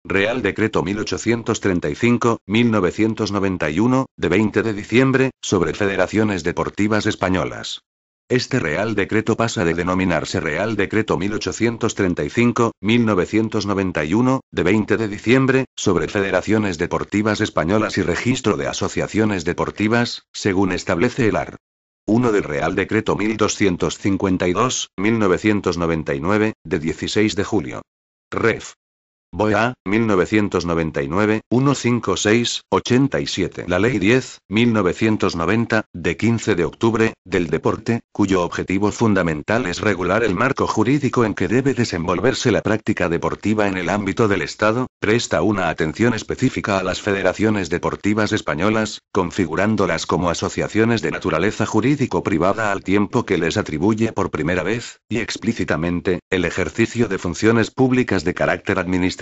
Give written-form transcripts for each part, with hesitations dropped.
Real Decreto 1835-1991, de 20 de diciembre, sobre federaciones deportivas españolas. Este Real Decreto pasa de denominarse Real Decreto 1835-1991, de 20 de diciembre, sobre federaciones deportivas españolas y registro de asociaciones deportivas, según establece el art. 1 del Real Decreto 1252-1999, de 16 de julio. Ref. BOA, 1999, 156, 87. La Ley 10, 1990, de 15 de octubre, del deporte, cuyo objetivo fundamental es regular el marco jurídico en que debe desenvolverse la práctica deportiva en el ámbito del Estado, presta una atención específica a las federaciones deportivas españolas, configurándolas como asociaciones de naturaleza jurídico-privada al tiempo que les atribuye por primera vez, y explícitamente, el ejercicio de funciones públicas de carácter administrativo.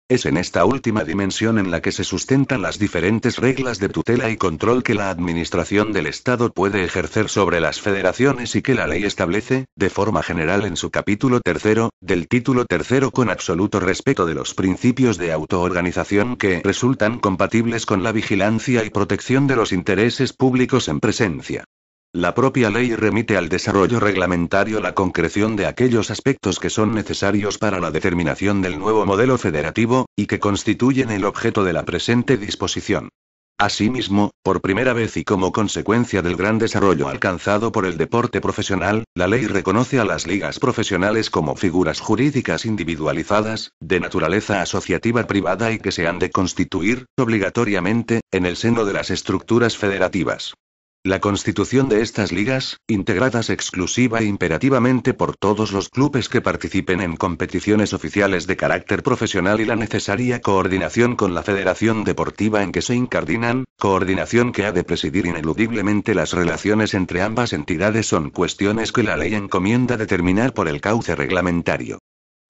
Es en esta última dimensión en la que se sustentan las diferentes reglas de tutela y control que la Administración del Estado puede ejercer sobre las federaciones y que la ley establece, de forma general en su capítulo tercero, del título tercero con absoluto respeto de los principios de autoorganización que resultan compatibles con la vigilancia y protección de los intereses públicos en presencia. La propia ley remite al desarrollo reglamentario la concreción de aquellos aspectos que son necesarios para la determinación del nuevo modelo federativo, y que constituyen el objeto de la presente disposición. Asimismo, por primera vez y como consecuencia del gran desarrollo alcanzado por el deporte profesional, la ley reconoce a las ligas profesionales como figuras jurídicas individualizadas, de naturaleza asociativa privada y que se han de constituir, obligatoriamente, en el seno de las estructuras federativas. La constitución de estas ligas, integradas exclusiva e imperativamente por todos los clubes que participen en competiciones oficiales de carácter profesional y la necesaria coordinación con la federación deportiva en que se incardinan, coordinación que ha de presidir ineludiblemente las relaciones entre ambas entidades, son cuestiones que la ley encomienda determinar por el cauce reglamentario.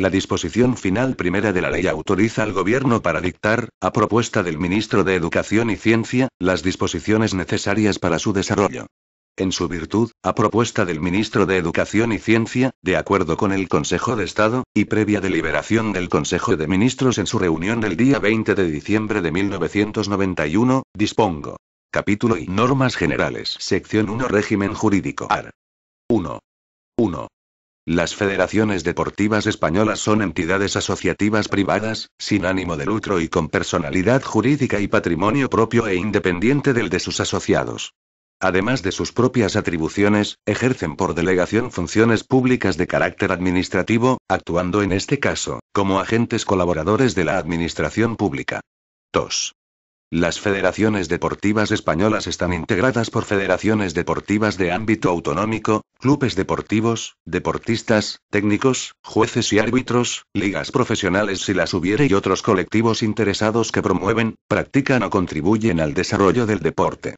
La disposición final primera de la ley autoriza al Gobierno para dictar, a propuesta del Ministro de Educación y Ciencia, las disposiciones necesarias para su desarrollo. En su virtud, a propuesta del Ministro de Educación y Ciencia, de acuerdo con el Consejo de Estado, y previa deliberación del Consejo de Ministros en su reunión del día 20 de diciembre de 1991, dispongo. Capítulo y normas generales. Sección 1. Régimen jurídico. Art. 1. 1. Las federaciones deportivas españolas son entidades asociativas privadas, sin ánimo de lucro y con personalidad jurídica y patrimonio propio e independiente del de sus asociados. Además de sus propias atribuciones, ejercen por delegación funciones públicas de carácter administrativo, actuando en este caso, como agentes colaboradores de la administración pública. 2. Las federaciones deportivas españolas están integradas por federaciones deportivas de ámbito autonómico, clubes deportivos, deportistas, técnicos, jueces y árbitros, ligas profesionales si las hubiere y otros colectivos interesados que promueven, practican o contribuyen al desarrollo del deporte.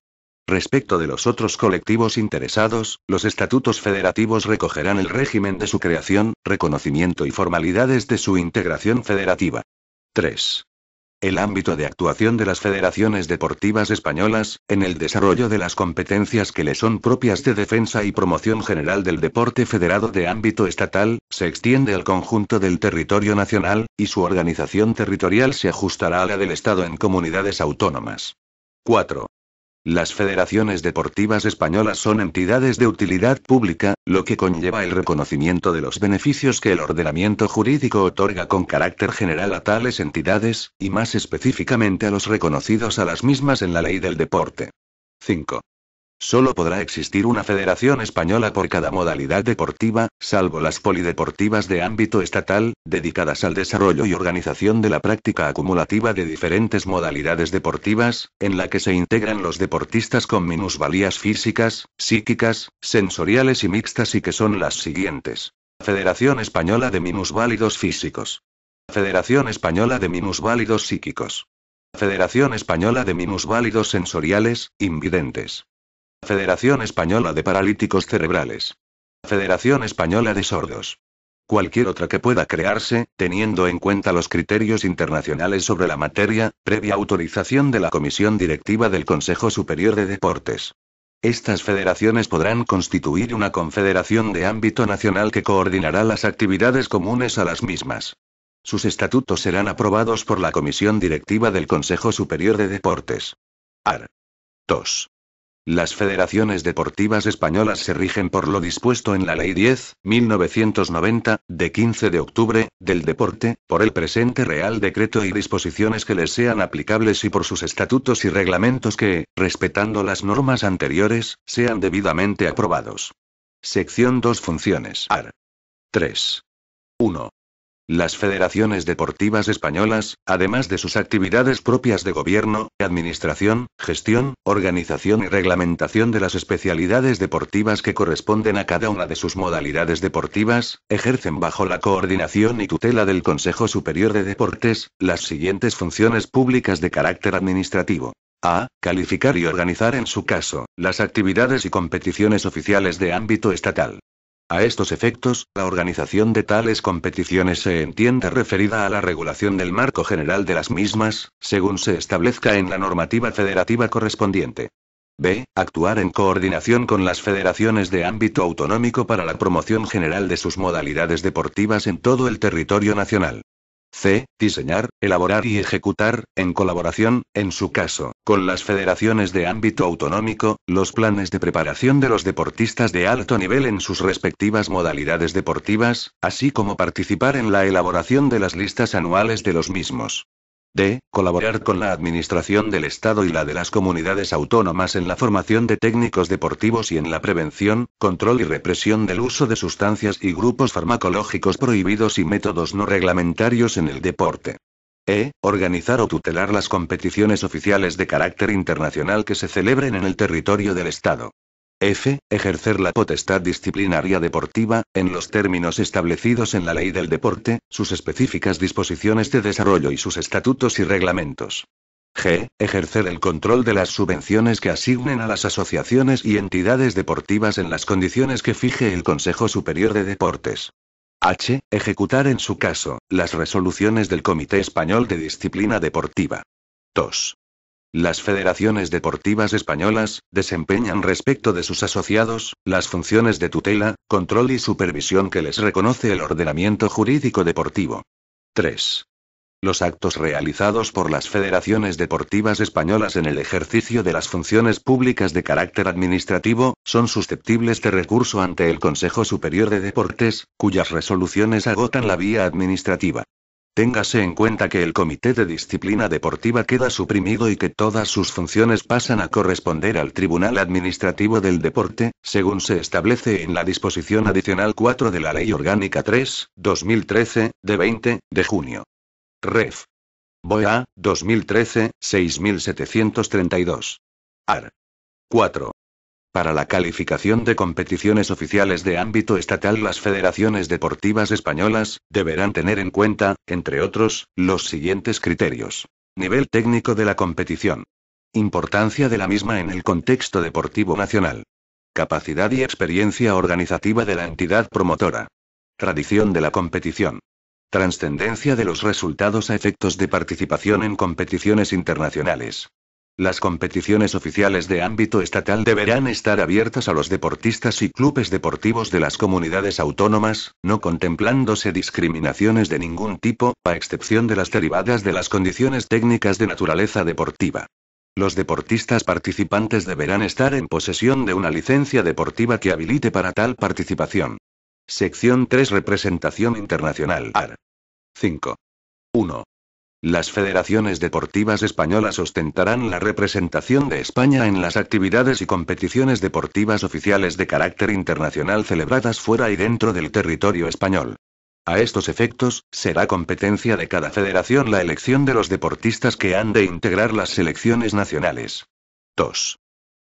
Respecto de los otros colectivos interesados, los estatutos federativos recogerán el régimen de su creación, reconocimiento y formalidades de su integración federativa. 3. El ámbito de actuación de las federaciones deportivas españolas, en el desarrollo de las competencias que le son propias de defensa y promoción general del deporte federado de ámbito estatal, se extiende al conjunto del territorio nacional, y su organización territorial se ajustará a la del Estado en comunidades autónomas. 4. Las federaciones deportivas españolas son entidades de utilidad pública, lo que conlleva el reconocimiento de los beneficios que el ordenamiento jurídico otorga con carácter general a tales entidades, y más específicamente a los reconocidos a las mismas en la ley del deporte. 5. Solo podrá existir una federación española por cada modalidad deportiva, salvo las polideportivas de ámbito estatal, dedicadas al desarrollo y organización de la práctica acumulativa de diferentes modalidades deportivas, en la que se integran los deportistas con minusvalías físicas, psíquicas, sensoriales y mixtas y que son las siguientes. Federación Española de Minusválidos Físicos. Federación Española de Minusválidos Psíquicos. Federación Española de Minusválidos Sensoriales, Invidentes. Federación Española de Paralíticos Cerebrales. Federación Española de Sordos. Cualquier otra que pueda crearse, teniendo en cuenta los criterios internacionales sobre la materia, previa autorización de la Comisión Directiva del Consejo Superior de Deportes. Estas federaciones podrán constituir una confederación de ámbito nacional que coordinará las actividades comunes a las mismas. Sus estatutos serán aprobados por la Comisión Directiva del Consejo Superior de Deportes. Art. 2. Las federaciones deportivas españolas se rigen por lo dispuesto en la Ley 10/1990, de 15 de octubre, del deporte, por el presente Real Decreto y disposiciones que les sean aplicables y por sus estatutos y reglamentos que, respetando las normas anteriores, sean debidamente aprobados. Sección 2. Funciones. Art. 3. 1. Las federaciones deportivas españolas, además de sus actividades propias de gobierno, administración, gestión, organización y reglamentación de las especialidades deportivas que corresponden a cada una de sus modalidades deportivas, ejercen bajo la coordinación y tutela del Consejo Superior de Deportes, las siguientes funciones públicas de carácter administrativo. A. Calificar y organizar en su caso, las actividades y competiciones oficiales de ámbito estatal. A estos efectos, la organización de tales competiciones se entiende referida a la regulación del marco general de las mismas, según se establezca en la normativa federativa correspondiente. B. Actuar en coordinación con las federaciones de ámbito autonómico para la promoción general de sus modalidades deportivas en todo el territorio nacional. C. Diseñar, elaborar y ejecutar, en colaboración, en su caso, con las federaciones de ámbito autonómico, los planes de preparación de los deportistas de alto nivel en sus respectivas modalidades deportivas, así como participar en la elaboración de las listas anuales de los mismos. D. Colaborar con la Administración del Estado y la de las comunidades autónomas en la formación de técnicos deportivos y en la prevención, control y represión del uso de sustancias y grupos farmacológicos prohibidos y métodos no reglamentarios en el deporte. E. Organizar o tutelar las competiciones oficiales de carácter internacional que se celebren en el territorio del Estado. F. Ejercer la potestad disciplinaria deportiva, en los términos establecidos en la Ley del Deporte, sus específicas disposiciones de desarrollo y sus estatutos y reglamentos. G. Ejercer el control de las subvenciones que asignen a las asociaciones y entidades deportivas en las condiciones que fije el Consejo Superior de Deportes. H. Ejecutar en su caso, las resoluciones del Comité Español de Disciplina Deportiva. 2. Las federaciones deportivas españolas desempeñan respecto de sus asociados las funciones de tutela, control y supervisión que les reconoce el ordenamiento jurídico deportivo. 3. Los actos realizados por las federaciones deportivas españolas en el ejercicio de las funciones públicas de carácter administrativo son susceptibles de recurso ante el Consejo Superior de Deportes, cuyas resoluciones agotan la vía administrativa. Téngase en cuenta que el Comité de Disciplina Deportiva queda suprimido y que todas sus funciones pasan a corresponder al Tribunal Administrativo del Deporte, según se establece en la disposición adicional 4 de la Ley Orgánica 3/2013, de 20 de junio. Ref. BOEA, 2013, 6732. Art. 4. Para la calificación de competiciones oficiales de ámbito estatal, las federaciones deportivas españolas deberán tener en cuenta, entre otros, los siguientes criterios. Nivel técnico de la competición. Importancia de la misma en el contexto deportivo nacional. Capacidad y experiencia organizativa de la entidad promotora. Tradición de la competición. Trascendencia de los resultados a efectos de participación en competiciones internacionales. Las competiciones oficiales de ámbito estatal deberán estar abiertas a los deportistas y clubes deportivos de las comunidades autónomas, no contemplándose discriminaciones de ningún tipo, a excepción de las derivadas de las condiciones técnicas de naturaleza deportiva. Los deportistas participantes deberán estar en posesión de una licencia deportiva que habilite para tal participación. Sección 3. Representación internacional. Art. 5. 1. Las federaciones deportivas españolas ostentarán la representación de España en las actividades y competiciones deportivas oficiales de carácter internacional celebradas fuera y dentro del territorio español. A estos efectos, será competencia de cada federación la elección de los deportistas que han de integrar las selecciones nacionales. 2.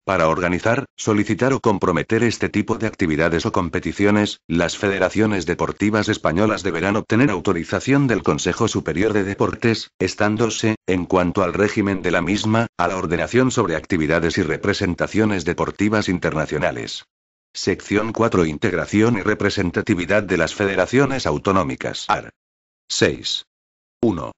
Para organizar, solicitar o comprometer este tipo de actividades o competiciones, las federaciones deportivas españolas deberán obtener autorización del Consejo Superior de Deportes, estándose, en cuanto al régimen de la misma, a la ordenación sobre actividades y representaciones deportivas internacionales. Sección 4. Integración y representatividad de las federaciones autonómicas. Art. 6. 1.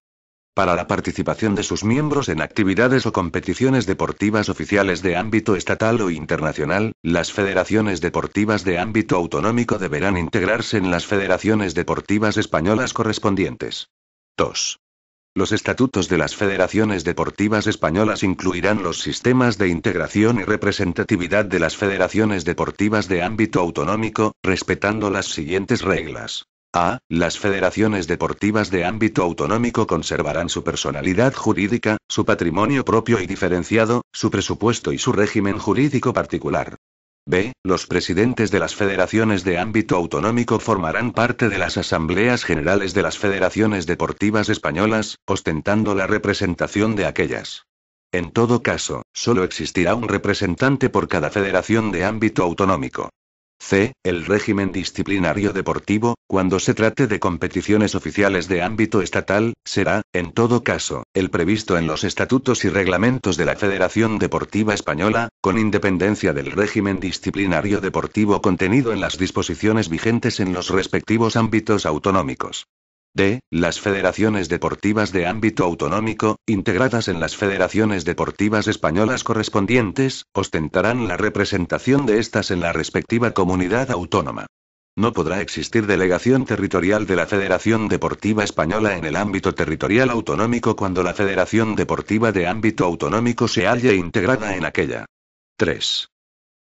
Para la participación de sus miembros en actividades o competiciones deportivas oficiales de ámbito estatal o internacional, las federaciones deportivas de ámbito autonómico deberán integrarse en las federaciones deportivas españolas correspondientes. 2. Los estatutos de las federaciones deportivas españolas incluirán los sistemas de integración y representatividad de las federaciones deportivas de ámbito autonómico, respetando las siguientes reglas. A. Las federaciones deportivas de ámbito autonómico conservarán su personalidad jurídica, su patrimonio propio y diferenciado, su presupuesto y su régimen jurídico particular. B. Los presidentes de las federaciones de ámbito autonómico formarán parte de las asambleas generales de las federaciones deportivas españolas, ostentando la representación de aquellas. En todo caso, solo existirá un representante por cada federación de ámbito autonómico. C. El régimen disciplinario deportivo, cuando se trate de competiciones oficiales de ámbito estatal, será, en todo caso, el previsto en los estatutos y reglamentos de la Federación Deportiva Española, con independencia del régimen disciplinario deportivo contenido en las disposiciones vigentes en los respectivos ámbitos autonómicos. D. Las federaciones deportivas de ámbito autonómico, integradas en las federaciones deportivas españolas correspondientes, ostentarán la representación de estas en la respectiva comunidad autónoma. No podrá existir delegación territorial de la Federación Deportiva Española en el ámbito territorial autonómico cuando la Federación Deportiva de ámbito autonómico se halle integrada en aquella. 3.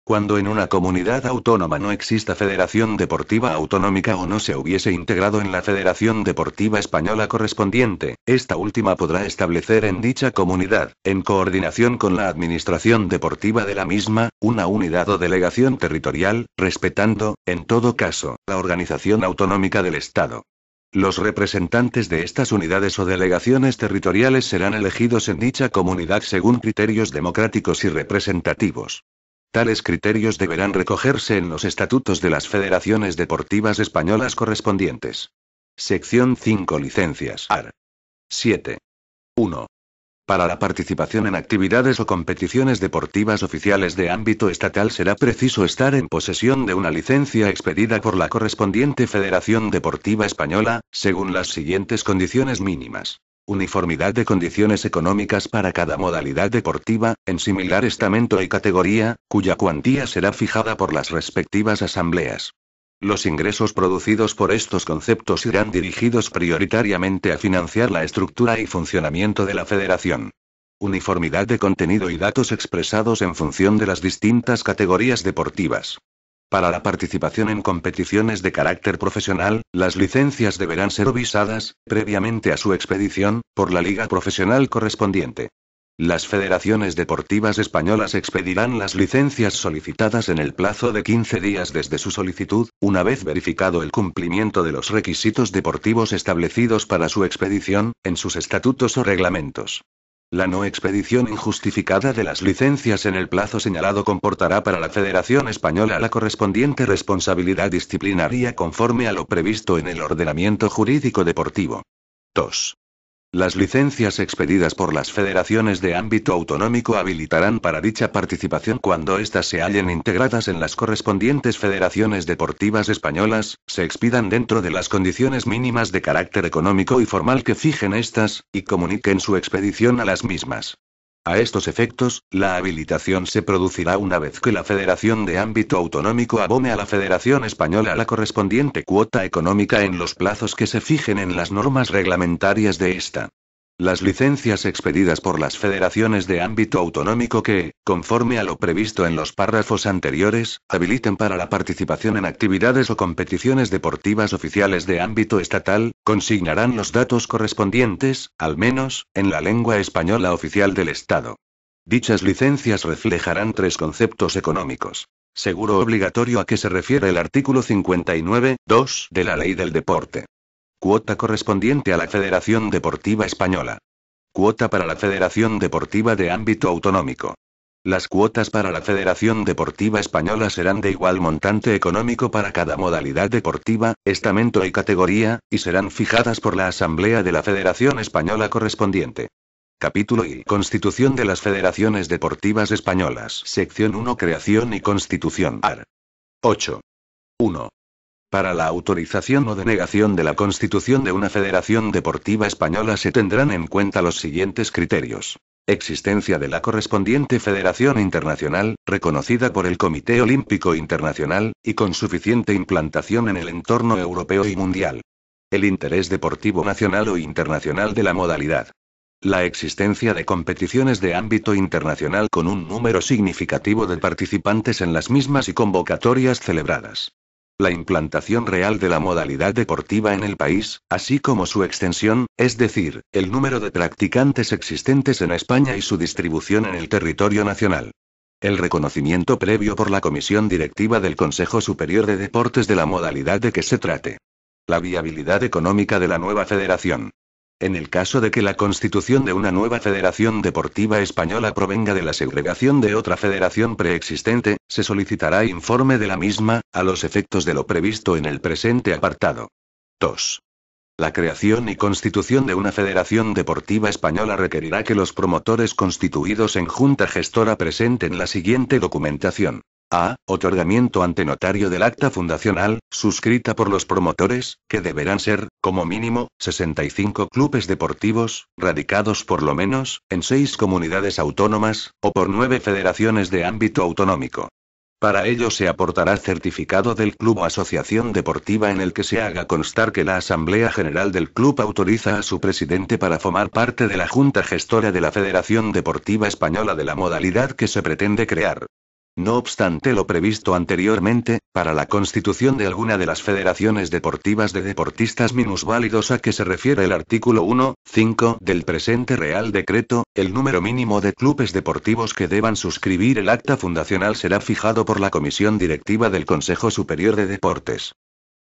Cuando en una comunidad autónoma no exista federación deportiva autonómica o no se hubiese integrado en la Federación Deportiva Española correspondiente, esta última podrá establecer en dicha comunidad, en coordinación con la administración deportiva de la misma, una unidad o delegación territorial, respetando, en todo caso, la organización autonómica del Estado. Los representantes de estas unidades o delegaciones territoriales serán elegidos en dicha comunidad según criterios democráticos y representativos. Tales criterios deberán recogerse en los estatutos de las federaciones deportivas españolas correspondientes. Sección 5. Licencias. Art. 7. 1. Para la participación en actividades o competiciones deportivas oficiales de ámbito estatal será preciso estar en posesión de una licencia expedida por la correspondiente Federación Deportiva Española, según las siguientes condiciones mínimas. Uniformidad de condiciones económicas para cada modalidad deportiva, en similar estamento y categoría, cuya cuantía será fijada por las respectivas asambleas. Los ingresos producidos por estos conceptos irán dirigidos prioritariamente a financiar la estructura y funcionamiento de la federación. Uniformidad de contenido y datos expresados en función de las distintas categorías deportivas. Para la participación en competiciones de carácter profesional, las licencias deberán ser visadas, previamente a su expedición, por la liga profesional correspondiente. Las federaciones deportivas españolas expedirán las licencias solicitadas en el plazo de 15 días desde su solicitud, una vez verificado el cumplimiento de los requisitos deportivos establecidos para su expedición, en sus estatutos o reglamentos. La no expedición injustificada de las licencias en el plazo señalado comportará para la Federación Española la correspondiente responsabilidad disciplinaria conforme a lo previsto en el ordenamiento jurídico deportivo. 2. Las licencias expedidas por las federaciones de ámbito autonómico habilitarán para dicha participación cuando éstas se hallen integradas en las correspondientes federaciones deportivas españolas, se expidan dentro de las condiciones mínimas de carácter económico y formal que fijen éstas, y comuniquen su expedición a las mismas. A estos efectos, la habilitación se producirá una vez que la Federación de ámbito autonómico abone a la Federación Española la correspondiente cuota económica en los plazos que se fijen en las normas reglamentarias de esta. Las licencias expedidas por las federaciones de ámbito autonómico que, conforme a lo previsto en los párrafos anteriores, habiliten para la participación en actividades o competiciones deportivas oficiales de ámbito estatal, consignarán los datos correspondientes, al menos, en la lengua española oficial del Estado. Dichas licencias reflejarán tres conceptos económicos. Seguro obligatorio a que se refiere el artículo 59.2 de la Ley del Deporte. Cuota correspondiente a la Federación Deportiva Española. Cuota para la Federación Deportiva de ámbito autonómico. Las cuotas para la Federación Deportiva Española serán de igual montante económico para cada modalidad deportiva, estamento y categoría, y serán fijadas por la Asamblea de la Federación Española correspondiente. Capítulo I. Constitución de las Federaciones Deportivas Españolas. Sección 1. Creación y Constitución. Art. 8. 1. Para la autorización o denegación de la constitución de una federación deportiva española se tendrán en cuenta los siguientes criterios. Existencia de la correspondiente federación internacional, reconocida por el Comité Olímpico Internacional, y con suficiente implantación en el entorno europeo y mundial. El interés deportivo nacional o internacional de la modalidad. La existencia de competiciones de ámbito internacional con un número significativo de participantes en las mismas y convocatorias celebradas. La implantación real de la modalidad deportiva en el país, así como su extensión, es decir, el número de practicantes existentes en España y su distribución en el territorio nacional. El reconocimiento previo por la Comisión Directiva del Consejo Superior de Deportes de la modalidad de que se trate. La viabilidad económica de la nueva federación. En el caso de que la constitución de una nueva federación deportiva española provenga de la segregación de otra federación preexistente, se solicitará informe de la misma, a los efectos de lo previsto en el presente apartado. 2. La creación y constitución de una federación deportiva española requerirá que los promotores constituidos en junta gestora presenten la siguiente documentación. A. Otorgamiento ante notario del acta fundacional, suscrita por los promotores, que deberán ser, como mínimo, 65 clubes deportivos, radicados por lo menos, en 6 comunidades autónomas, o por 9 federaciones de ámbito autonómico. Para ello se aportará certificado del club o asociación deportiva en el que se haga constar que la Asamblea General del club autoriza a su presidente para formar parte de la Junta Gestora de la Federación Deportiva Española de la modalidad que se pretende crear. No obstante lo previsto anteriormente, para la constitución de alguna de las federaciones deportivas de deportistas minusválidos a que se refiere el artículo 1.5 del presente Real Decreto, el número mínimo de clubes deportivos que deban suscribir el acta fundacional será fijado por la Comisión Directiva del Consejo Superior de Deportes.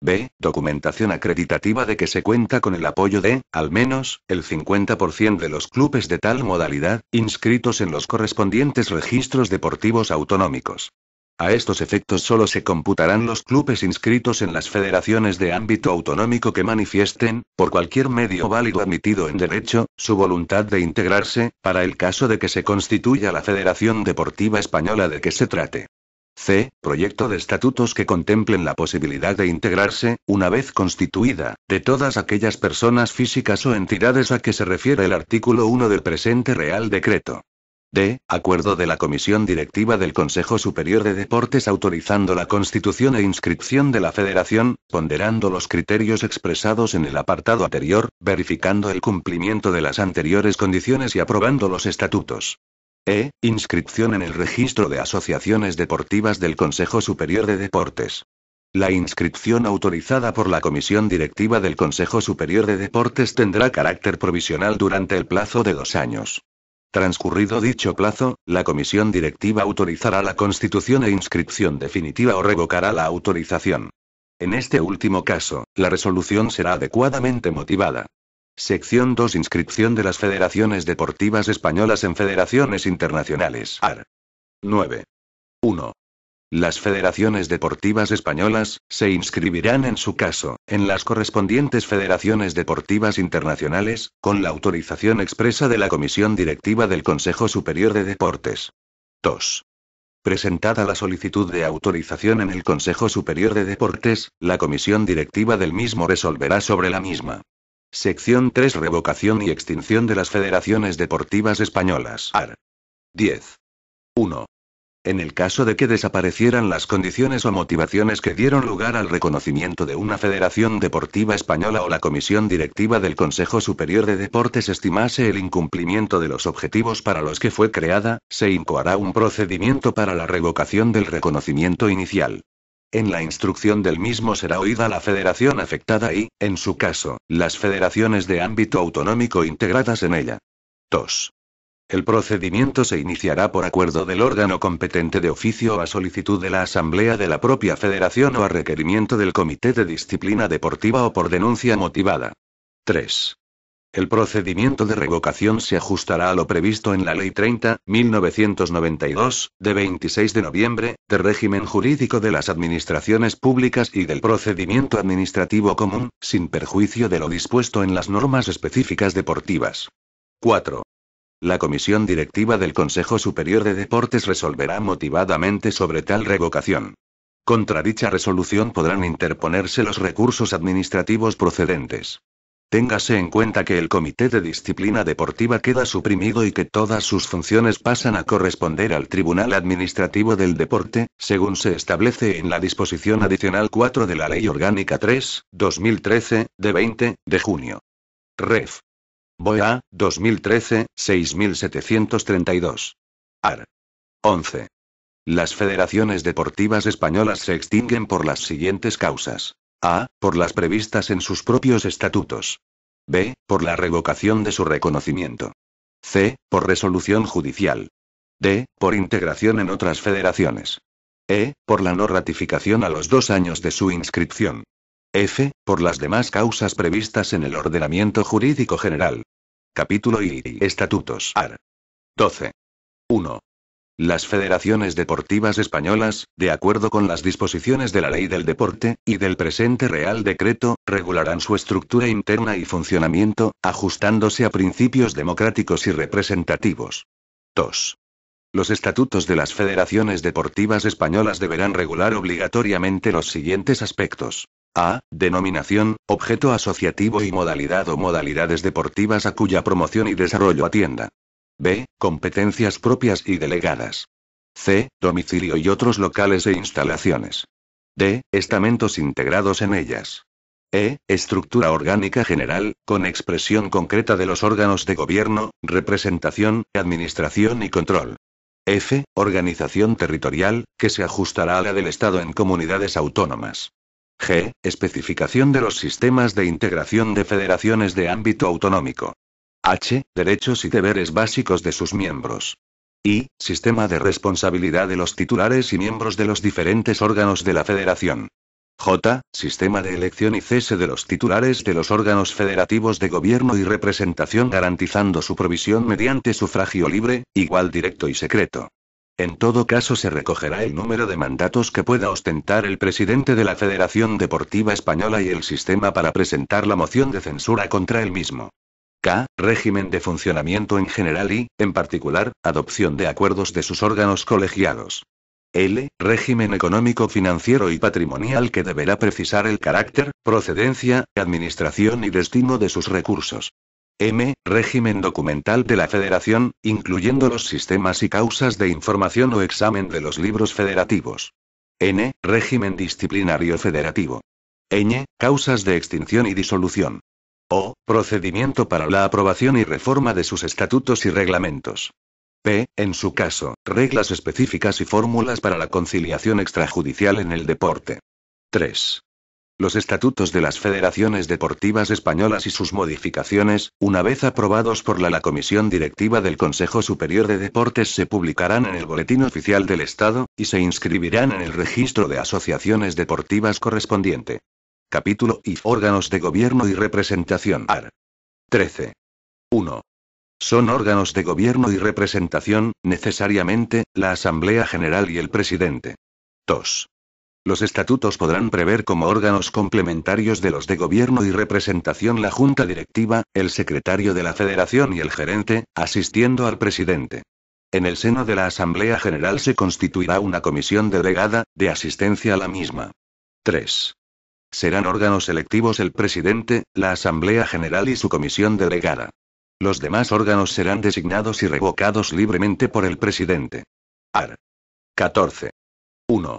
B. Documentación acreditativa de que se cuenta con el apoyo de, al menos, el 50% de los clubes de tal modalidad, inscritos en los correspondientes registros deportivos autonómicos. A estos efectos solo se computarán los clubes inscritos en las federaciones de ámbito autonómico que manifiesten, por cualquier medio válido admitido en derecho, su voluntad de integrarse, para el caso de que se constituya la Federación Deportiva Española de que se trate. C. Proyecto de estatutos que contemplen la posibilidad de integrarse, una vez constituida, de todas aquellas personas físicas o entidades a que se refiere el artículo 1 del presente Real Decreto. D. Acuerdo de la Comisión Directiva del Consejo Superior de Deportes autorizando la constitución e inscripción de la Federación, ponderando los criterios expresados en el apartado anterior, verificando el cumplimiento de las anteriores condiciones y aprobando los estatutos. E. Inscripción en el registro de asociaciones deportivas del Consejo Superior de Deportes. La inscripción autorizada por la Comisión Directiva del Consejo Superior de Deportes tendrá carácter provisional durante el plazo de 2 años. Transcurrido dicho plazo, la Comisión Directiva autorizará la constitución e inscripción definitiva o revocará la autorización. En este último caso, la resolución será adecuadamente motivada. Sección 2. Inscripción de las federaciones deportivas españolas en federaciones internacionales. Art. 9. 1. Las federaciones deportivas españolas, se inscribirán en su caso, en las correspondientes federaciones deportivas internacionales, con la autorización expresa de la Comisión Directiva del Consejo Superior de Deportes. 2. Presentada la solicitud de autorización en el Consejo Superior de Deportes, la Comisión Directiva del mismo resolverá sobre la misma. Sección 3. Revocación y extinción de las federaciones deportivas españolas. Art. 10. 1. En el caso de que desaparecieran las condiciones o motivaciones que dieron lugar al reconocimiento de una federación deportiva española o la Comisión Directiva del Consejo Superior de Deportes estimase el incumplimiento de los objetivos para los que fue creada, se incoará un procedimiento para la revocación del reconocimiento inicial. En la instrucción del mismo será oída la federación afectada y, en su caso, las federaciones de ámbito autonómico integradas en ella. 2. El procedimiento se iniciará por acuerdo del órgano competente de oficio o a solicitud de la asamblea de la propia federación o a requerimiento del Comité de Disciplina Deportiva o por denuncia motivada. 3. El procedimiento de revocación se ajustará a lo previsto en la Ley 30/1992, de 26 de noviembre, de régimen jurídico de las administraciones públicas y del procedimiento administrativo común, sin perjuicio de lo dispuesto en las normas específicas deportivas. 4. La Comisión Directiva del Consejo Superior de Deportes resolverá motivadamente sobre tal revocación. Contra dicha resolución podrán interponerse los recursos administrativos procedentes. Téngase en cuenta que el Comité de Disciplina Deportiva queda suprimido y que todas sus funciones pasan a corresponder al Tribunal Administrativo del Deporte, según se establece en la disposición adicional 4 de la Ley Orgánica 3/2013, de 20 de junio. Ref. BOE-A, 2013, 6732. Art. 11. Las federaciones deportivas españolas se extinguen por las siguientes causas. A. Por las previstas en sus propios estatutos. B. Por la revocación de su reconocimiento. C. Por resolución judicial. D. Por integración en otras federaciones. E. Por la no ratificación a los 2 años de su inscripción. F. Por las demás causas previstas en el ordenamiento jurídico general. Capítulo I. Estatutos. Art. 12. 1. Las federaciones deportivas españolas, de acuerdo con las disposiciones de la Ley del Deporte, y del presente Real Decreto, regularán su estructura interna y funcionamiento, ajustándose a principios democráticos y representativos. 2. Los estatutos de las federaciones deportivas españolas deberán regular obligatoriamente los siguientes aspectos. A. Denominación, objeto asociativo y modalidad o modalidades deportivas a cuya promoción y desarrollo atienda. B. Competencias propias y delegadas. C. Domicilio y otros locales e instalaciones. D. Estamentos integrados en ellas. E. Estructura orgánica general, con expresión concreta de los órganos de gobierno, representación, administración y control. F. Organización territorial, que se ajustará a la del Estado en comunidades autónomas. G. Especificación de los sistemas de integración de federaciones de ámbito autonómico. H. Derechos y deberes básicos de sus miembros. I. Sistema de responsabilidad de los titulares y miembros de los diferentes órganos de la federación. J. Sistema de elección y cese de los titulares de los órganos federativos de gobierno y representación garantizando su provisión mediante sufragio libre, igual directo y secreto. En todo caso se recogerá el número de mandatos que pueda ostentar el presidente de la Federación Deportiva Española y el sistema para presentar la moción de censura contra el mismo. K. Régimen de funcionamiento en general y, en particular, adopción de acuerdos de sus órganos colegiados. L. Régimen económico, financiero y patrimonial que deberá precisar el carácter, procedencia, administración y destino de sus recursos. M. Régimen documental de la Federación, incluyendo los sistemas y causas de información o examen de los libros federativos. N. Régimen disciplinario federativo. Ñ. Causas de extinción y disolución. O. Procedimiento para la aprobación y reforma de sus estatutos y reglamentos. P. En su caso, reglas específicas y fórmulas para la conciliación extrajudicial en el deporte. 3. Los estatutos de las federaciones deportivas españolas y sus modificaciones, una vez aprobados por la Comisión Directiva del Consejo Superior de Deportes, se publicarán en el Boletín Oficial del Estado, y se inscribirán en el registro de asociaciones deportivas correspondiente. Capítulo I. Órganos de gobierno y representación. Art. 13. 1. Son órganos de gobierno y representación, necesariamente, la Asamblea General y el presidente. 2. Los estatutos podrán prever como órganos complementarios de los de gobierno y representación la Junta Directiva, el secretario de la Federación y el gerente, asistiendo al presidente. En el seno de la Asamblea General se constituirá una comisión delegada, de asistencia a la misma. 3. Serán órganos electivos el presidente, la Asamblea General y su comisión delegada. Los demás órganos serán designados y revocados libremente por el presidente. Art. 14. 1.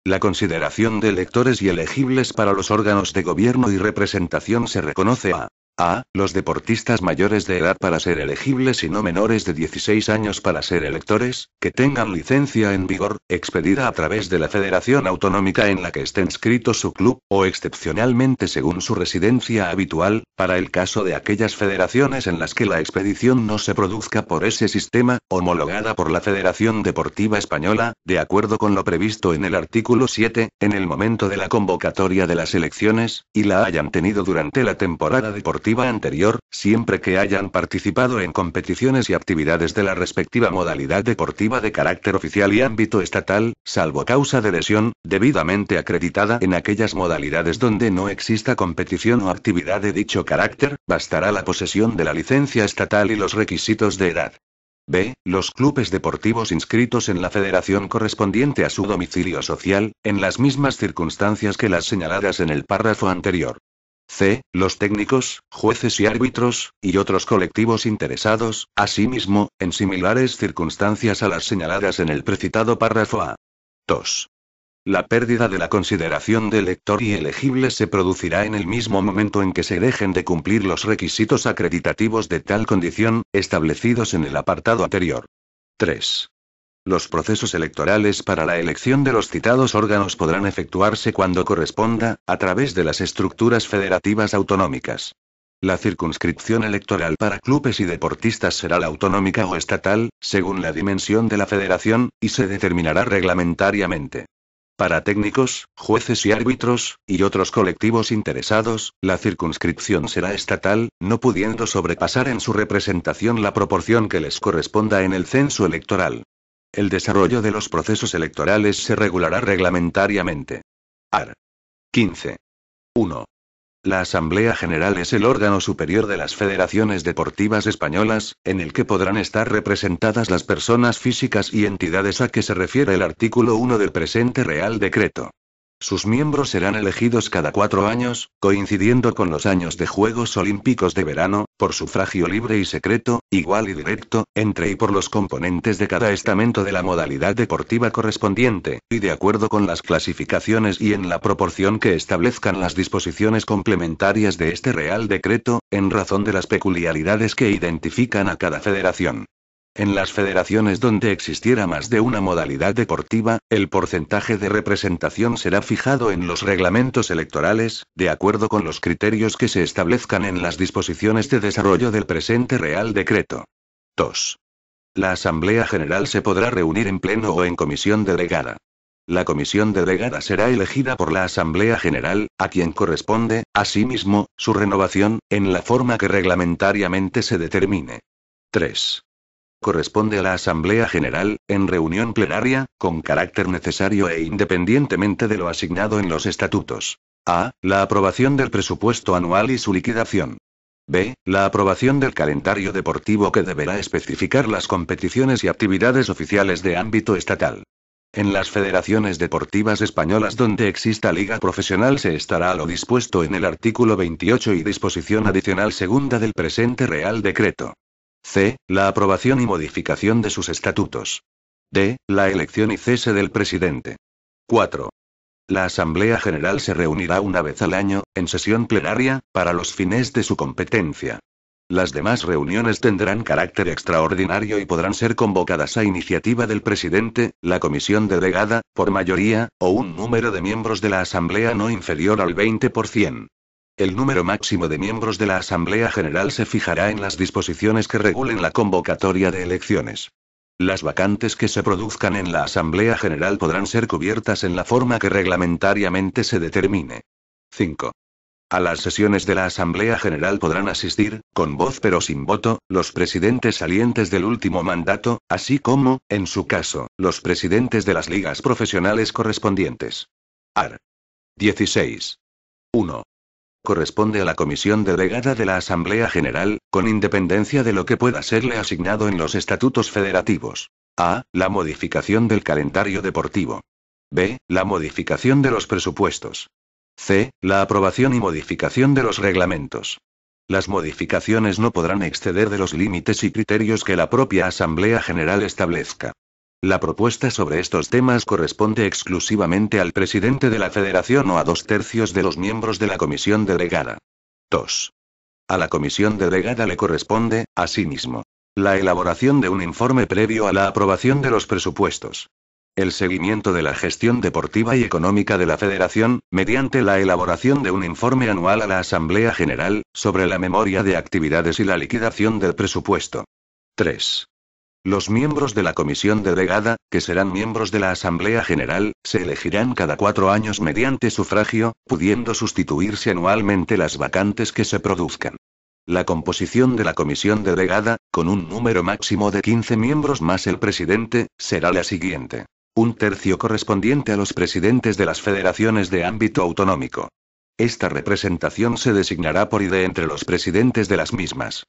La consideración de electores y elegibles para los órganos de gobierno y representación se reconoce a los deportistas mayores de edad para ser elegibles y no menores de 16 años para ser electores, que tengan licencia en vigor, expedida a través de la federación autonómica en la que esté inscrito su club, o excepcionalmente según su residencia habitual, para el caso de aquellas federaciones en las que la expedición no se produzca por ese sistema, homologada por la Federación Deportiva Española, de acuerdo con lo previsto en el artículo 7, en el momento de la convocatoria de las elecciones, y la hayan tenido durante la temporada deportiva anterior, siempre que hayan participado en competiciones y actividades de la respectiva modalidad deportiva de carácter oficial y ámbito estatal, salvo causa de lesión, debidamente acreditada en aquellas modalidades donde no exista competición o actividad de dicho carácter, bastará la posesión de la licencia estatal y los requisitos de edad. B. Los clubes deportivos inscritos en la federación correspondiente a su domicilio social, en las mismas circunstancias que las señaladas en el párrafo anterior. C. Los técnicos, jueces y árbitros, y otros colectivos interesados, asimismo, en similares circunstancias a las señaladas en el precitado párrafo A. 2. La pérdida de la consideración de elector y elegible se producirá en el mismo momento en que se dejen de cumplir los requisitos acreditativos de tal condición, establecidos en el apartado anterior. 3. Los procesos electorales para la elección de los citados órganos podrán efectuarse cuando corresponda, a través de las estructuras federativas autonómicas. La circunscripción electoral para clubes y deportistas será la autonómica o estatal, según la dimensión de la federación, y se determinará reglamentariamente. Para técnicos, jueces y árbitros, y otros colectivos interesados, la circunscripción será estatal, no pudiendo sobrepasar en su representación la proporción que les corresponda en el censo electoral. El desarrollo de los procesos electorales se regulará reglamentariamente. Art. 15. 1. La Asamblea General es el órgano superior de las federaciones deportivas españolas, en el que podrán estar representadas las personas físicas y entidades a que se refiere el artículo 1 del presente Real Decreto. Sus miembros serán elegidos cada 4 años, coincidiendo con los años de Juegos Olímpicos de Verano, por sufragio libre y secreto, igual y directo, entre y por los componentes de cada estamento de la modalidad deportiva correspondiente, y de acuerdo con las clasificaciones y en la proporción que establezcan las disposiciones complementarias de este Real Decreto, en razón de las peculiaridades que identifican a cada federación. En las federaciones donde existiera más de una modalidad deportiva, el porcentaje de representación será fijado en los reglamentos electorales, de acuerdo con los criterios que se establezcan en las disposiciones de desarrollo del presente Real Decreto. 2. La Asamblea General se podrá reunir en pleno o en comisión delegada. La comisión delegada será elegida por la Asamblea General, a quien corresponde, asimismo, su renovación, en la forma que reglamentariamente se determine. 3. Corresponde a la Asamblea General, en reunión plenaria, con carácter necesario e independientemente de lo asignado en los estatutos. A. La aprobación del presupuesto anual y su liquidación. B. La aprobación del calendario deportivo que deberá especificar las competiciones y actividades oficiales de ámbito estatal. En las federaciones deportivas españolas donde exista liga profesional se estará a lo dispuesto en el artículo 28 y disposición adicional segunda del presente Real Decreto. C. La aprobación y modificación de sus estatutos. D. La elección y cese del presidente. 4. La Asamblea General se reunirá una vez al año, en sesión plenaria, para los fines de su competencia. Las demás reuniones tendrán carácter extraordinario y podrán ser convocadas a iniciativa del presidente, la comisión delegada, por mayoría, o un número de miembros de la Asamblea no inferior al 20%. El número máximo de miembros de la Asamblea General se fijará en las disposiciones que regulen la convocatoria de elecciones. Las vacantes que se produzcan en la Asamblea General podrán ser cubiertas en la forma que reglamentariamente se determine. 5. A las sesiones de la Asamblea General podrán asistir, con voz pero sin voto, los presidentes salientes del último mandato, así como, en su caso, los presidentes de las ligas profesionales correspondientes. Art. 16. 1. Corresponde a la comisión delegada de la Asamblea General, con independencia de lo que pueda serle asignado en los estatutos federativos. A. La modificación del calendario deportivo. B. La modificación de los presupuestos. C. La aprobación y modificación de los reglamentos. Las modificaciones no podrán exceder de los límites y criterios que la propia Asamblea General establezca. La propuesta sobre estos temas corresponde exclusivamente al presidente de la Federación o a 2/3 de los miembros de la comisión delegada. 2. A la comisión delegada le corresponde, asimismo, la elaboración de un informe previo a la aprobación de los presupuestos. El seguimiento de la gestión deportiva y económica de la Federación, mediante la elaboración de un informe anual a la Asamblea General, sobre la memoria de actividades y la liquidación del presupuesto. 3. Los miembros de la comisión delegada, que serán miembros de la Asamblea General, se elegirán cada 4 años mediante sufragio, pudiendo sustituirse anualmente las vacantes que se produzcan. La composición de la comisión delegada, con un número máximo de 15 miembros más el presidente, será la siguiente. 1/3 correspondiente a los presidentes de las federaciones de ámbito autonómico. Esta representación se designará por y de entre los presidentes de las mismas.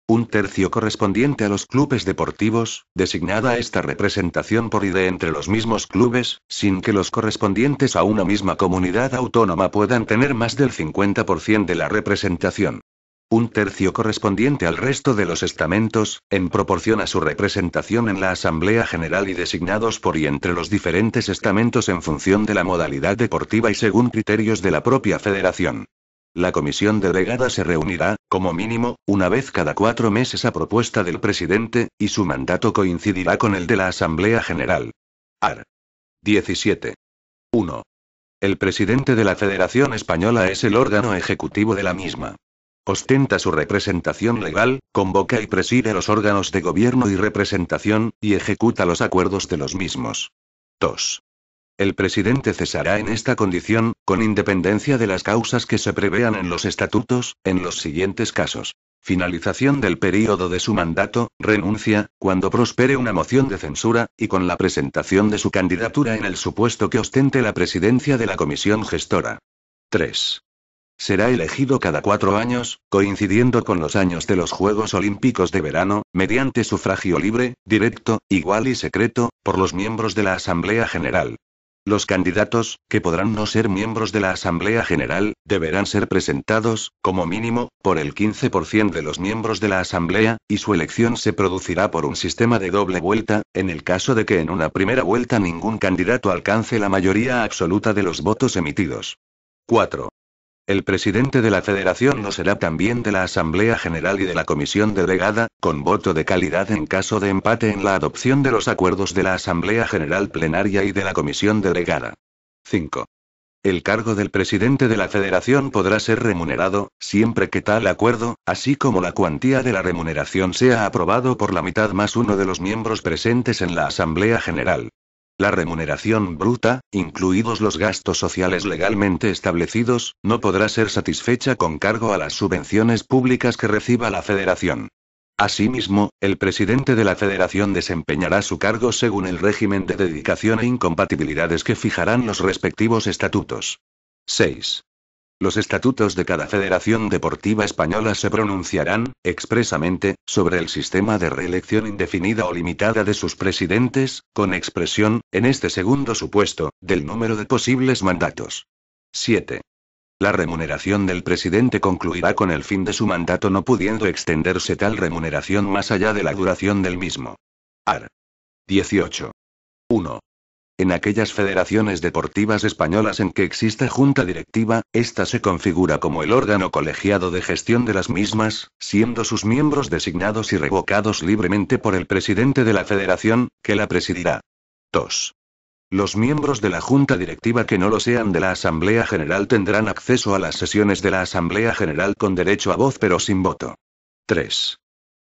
Un tercio correspondiente a los clubes deportivos, designada esta representación por y de entre los mismos clubes, sin que los correspondientes a una misma comunidad autónoma puedan tener más del 50% de la representación. Un tercio correspondiente al resto de los estamentos, en proporción a su representación en la Asamblea General y designados por y entre los diferentes estamentos en función de la modalidad deportiva y según criterios de la propia federación. La comisión delegada se reunirá, como mínimo, una vez cada 4 meses a propuesta del presidente, y su mandato coincidirá con el de la Asamblea General. Art. 17. 1. El presidente de la Federación Española es el órgano ejecutivo de la misma. Ostenta su representación legal, convoca y preside los órganos de gobierno y representación, y ejecuta los acuerdos de los mismos. 2. El presidente cesará en esta condición, con independencia de las causas que se prevean en los estatutos, en los siguientes casos. Finalización del período de su mandato, renuncia, cuando prospere una moción de censura, y con la presentación de su candidatura en el supuesto que ostente la presidencia de la comisión gestora. 3. Será elegido cada 4 años, coincidiendo con los años de los Juegos Olímpicos de Verano, mediante sufragio libre, directo, igual y secreto, por los miembros de la Asamblea General. Los candidatos, que podrán no ser miembros de la Asamblea General, deberán ser presentados, como mínimo, por el 15% de los miembros de la Asamblea, y su elección se producirá por un sistema de doble vuelta, en el caso de que en una primera vuelta ningún candidato alcance la mayoría absoluta de los votos emitidos. 4. El presidente de la Federación lo será también de la Asamblea General y de la Comisión Delegada, con voto de calidad en caso de empate en la adopción de los acuerdos de la Asamblea General Plenaria y de la Comisión Delegada. 5. El cargo del presidente de la Federación podrá ser remunerado, siempre que tal acuerdo, así como la cuantía de la remuneración sea aprobado por la mitad más uno de los miembros presentes en la Asamblea General. La remuneración bruta, incluidos los gastos sociales legalmente establecidos, no podrá ser satisfecha con cargo a las subvenciones públicas que reciba la Federación. Asimismo, el presidente de la Federación desempeñará su cargo según el régimen de dedicación e incompatibilidades que fijarán los respectivos estatutos. 6. Los estatutos de cada federación deportiva española se pronunciarán, expresamente, sobre el sistema de reelección indefinida o limitada de sus presidentes, con expresión, en este segundo supuesto, del número de posibles mandatos. 7. La remuneración del presidente concluirá con el fin de su mandato, no pudiendo extenderse tal remuneración más allá de la duración del mismo. Art. 18. 1. En aquellas federaciones deportivas españolas en que exista junta directiva, ésta se configura como el órgano colegiado de gestión de las mismas, siendo sus miembros designados y revocados libremente por el presidente de la federación, que la presidirá. 2. Los miembros de la junta directiva que no lo sean de la Asamblea General tendrán acceso a las sesiones de la Asamblea General con derecho a voz pero sin voto. 3.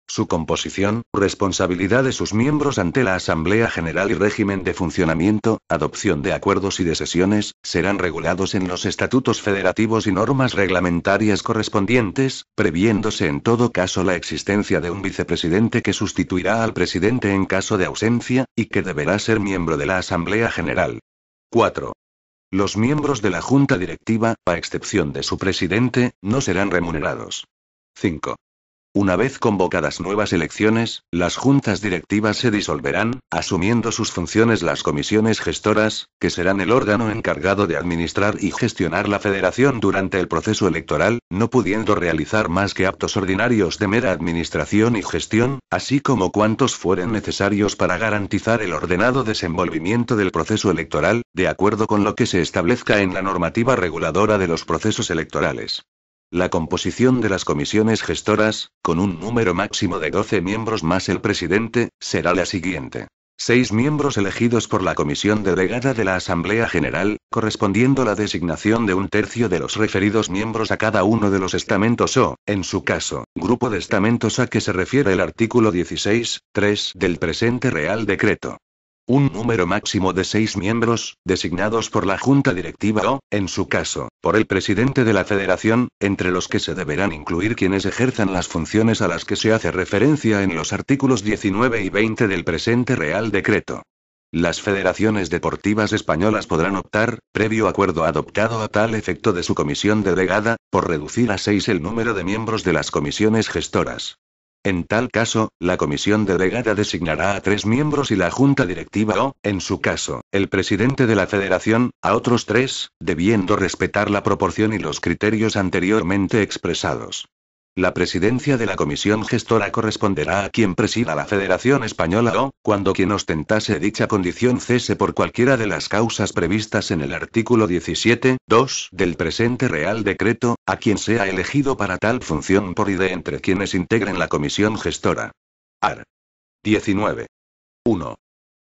Su composición, responsabilidad de sus miembros ante la Asamblea General y régimen de funcionamiento, adopción de acuerdos y de sesiones, serán regulados en los estatutos federativos y normas reglamentarias correspondientes, previéndose en todo caso la existencia de un vicepresidente que sustituirá al presidente en caso de ausencia, y que deberá ser miembro de la Asamblea General. 4. Los miembros de la Junta Directiva, a excepción de su presidente, no serán remunerados. 5. Una vez convocadas nuevas elecciones, las juntas directivas se disolverán, asumiendo sus funciones las comisiones gestoras, que serán el órgano encargado de administrar y gestionar la federación durante el proceso electoral, no pudiendo realizar más que actos ordinarios de mera administración y gestión, así como cuantos fueren necesarios para garantizar el ordenado desenvolvimiento del proceso electoral, de acuerdo con lo que se establezca en la normativa reguladora de los procesos electorales. La composición de las comisiones gestoras, con un número máximo de 12 miembros más el presidente, será la siguiente. 6 miembros elegidos por la comisión delegada de la Asamblea General, correspondiendo la designación de un tercio de los referidos miembros a cada uno de los estamentos o, en su caso, grupo de estamentos a que se refiere el artículo 16.3 del presente Real Decreto. Un número máximo de 6 miembros, designados por la Junta Directiva o, en su caso, por el presidente de la Federación, entre los que se deberán incluir quienes ejerzan las funciones a las que se hace referencia en los artículos 19 y 20 del presente Real Decreto. Las federaciones deportivas españolas podrán optar, previo acuerdo adoptado a tal efecto de su comisión delegada, por reducir a 6 el número de miembros de las comisiones gestoras. En tal caso, la comisión delegada designará a 3 miembros y la junta directiva o, en su caso, el presidente de la federación, a otros 3, debiendo respetar la proporción y los criterios anteriormente expresados. La presidencia de la comisión gestora corresponderá a quien presida la Federación Española o, cuando quien ostentase dicha condición cese por cualquiera de las causas previstas en el artículo 17.2 del presente Real Decreto, a quien sea elegido para tal función por y de entre quienes integren la comisión gestora. Art. 19. 1.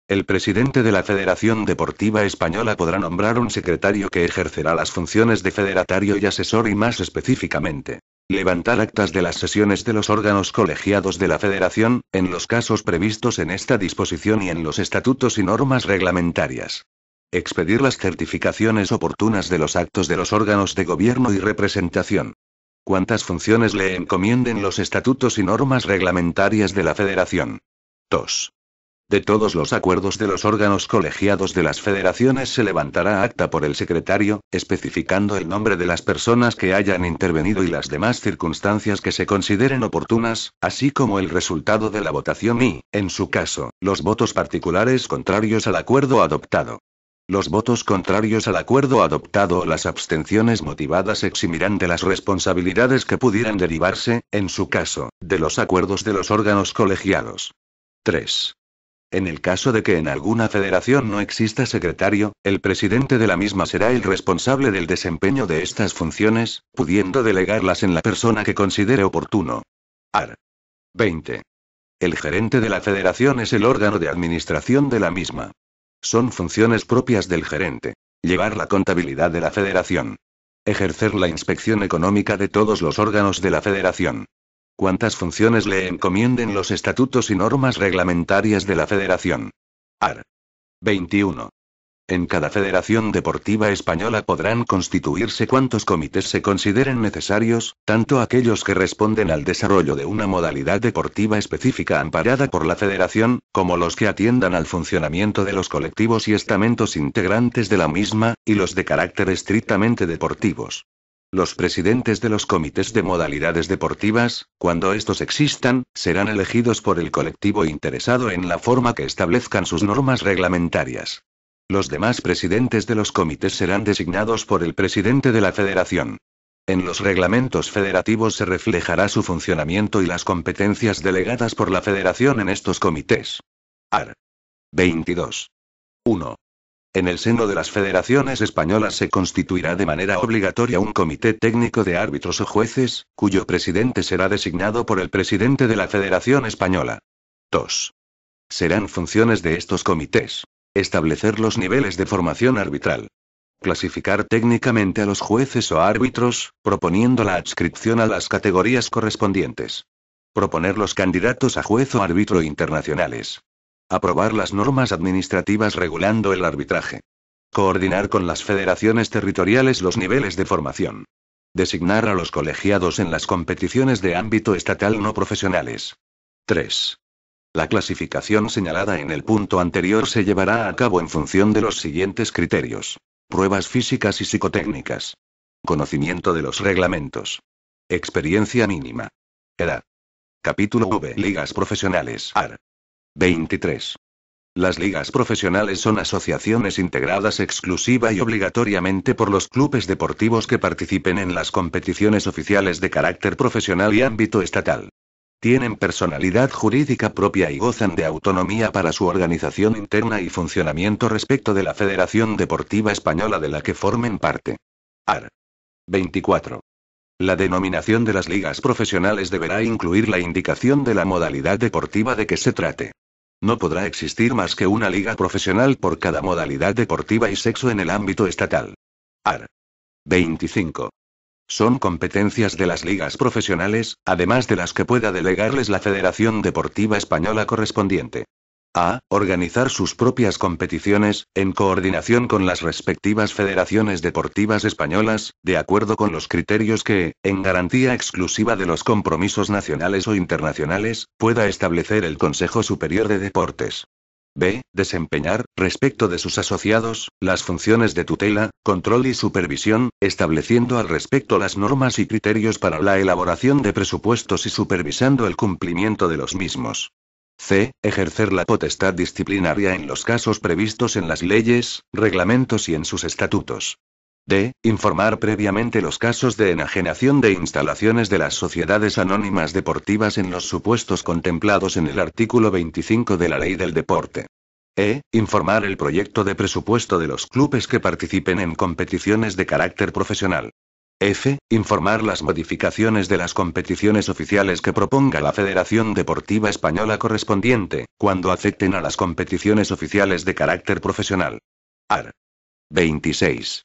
El presidente de la Federación Deportiva Española podrá nombrar un secretario que ejercerá las funciones de federatario y asesor y más específicamente, levantar actas de las sesiones de los órganos colegiados de la Federación, en los casos previstos en esta disposición y en los estatutos y normas reglamentarias. Expedir las certificaciones oportunas de los actos de los órganos de gobierno y representación. Cuantas funciones le encomienden los estatutos y normas reglamentarias de la Federación. 2. De todos los acuerdos de los órganos colegiados de las federaciones se levantará acta por el secretario, especificando el nombre de las personas que hayan intervenido y las demás circunstancias que se consideren oportunas, así como el resultado de la votación y, en su caso, los votos particulares contrarios al acuerdo adoptado. Los votos contrarios al acuerdo adoptado o las abstenciones motivadas eximirán de las responsabilidades que pudieran derivarse, en su caso, de los acuerdos de los órganos colegiados. 3. En el caso de que en alguna federación no exista secretario, el presidente de la misma será el responsable del desempeño de estas funciones, pudiendo delegarlas en la persona que considere oportuno. Art. 20. El gerente de la federación es el órgano de administración de la misma. Son funciones propias del gerente: llevar la contabilidad de la federación, ejercer la inspección económica de todos los órganos de la federación. Cuantas funciones le encomienden los estatutos y normas reglamentarias de la Federación. Art. 21. En cada federación deportiva española podrán constituirse cuantos comités se consideren necesarios, tanto aquellos que responden al desarrollo de una modalidad deportiva específica amparada por la Federación, como los que atiendan al funcionamiento de los colectivos y estamentos integrantes de la misma, y los de carácter estrictamente deportivos. Los presidentes de los comités de modalidades deportivas, cuando estos existan, serán elegidos por el colectivo interesado en la forma que establezcan sus normas reglamentarias. Los demás presidentes de los comités serán designados por el presidente de la federación. En los reglamentos federativos se reflejará su funcionamiento y las competencias delegadas por la federación en estos comités. Art. 22. 1. En el seno de las federaciones españolas se constituirá de manera obligatoria un comité técnico de árbitros o jueces, cuyo presidente será designado por el presidente de la Federación Española. 2. Serán funciones de estos comités: establecer los niveles de formación arbitral, clasificar técnicamente a los jueces o árbitros, proponiendo la adscripción a las categorías correspondientes, proponer los candidatos a juez o árbitro internacionales, aprobar las normas administrativas regulando el arbitraje, coordinar con las federaciones territoriales los niveles de formación, designar a los colegiados en las competiciones de ámbito estatal no profesionales. 3. La clasificación señalada en el punto anterior se llevará a cabo en función de los siguientes criterios: pruebas físicas y psicotécnicas, conocimiento de los reglamentos, experiencia mínima, edad. Capítulo V. Ligas profesionales. Art. 23. Las ligas profesionales son asociaciones integradas exclusiva y obligatoriamente por los clubes deportivos que participen en las competiciones oficiales de carácter profesional y ámbito estatal. Tienen personalidad jurídica propia y gozan de autonomía para su organización interna y funcionamiento respecto de la Federación Deportiva Española de la que formen parte. Art. 24. La denominación de las ligas profesionales deberá incluir la indicación de la modalidad deportiva de que se trate. No podrá existir más que una liga profesional por cada modalidad deportiva y sexo en el ámbito estatal. Art. 25. Son competencias de las ligas profesionales, además de las que pueda delegarles la Federación Deportiva Española correspondiente: a. Organizar sus propias competiciones, en coordinación con las respectivas federaciones deportivas españolas, de acuerdo con los criterios que, en garantía exclusiva de los compromisos nacionales o internacionales, pueda establecer el Consejo Superior de Deportes. B. Desempeñar, respecto de sus asociados, las funciones de tutela, control y supervisión, estableciendo al respecto las normas y criterios para la elaboración de presupuestos y supervisando el cumplimiento de los mismos. C. Ejercer la potestad disciplinaria en los casos previstos en las leyes, reglamentos y en sus estatutos. D. Informar previamente los casos de enajenación de instalaciones de las sociedades anónimas deportivas en los supuestos contemplados en el artículo 25 de la Ley del Deporte. E. Informar el proyecto de presupuesto de los clubes que participen en competiciones de carácter profesional. F. Informar las modificaciones de las competiciones oficiales que proponga la Federación Deportiva Española correspondiente, cuando afecten a las competiciones oficiales de carácter profesional. Art. 26.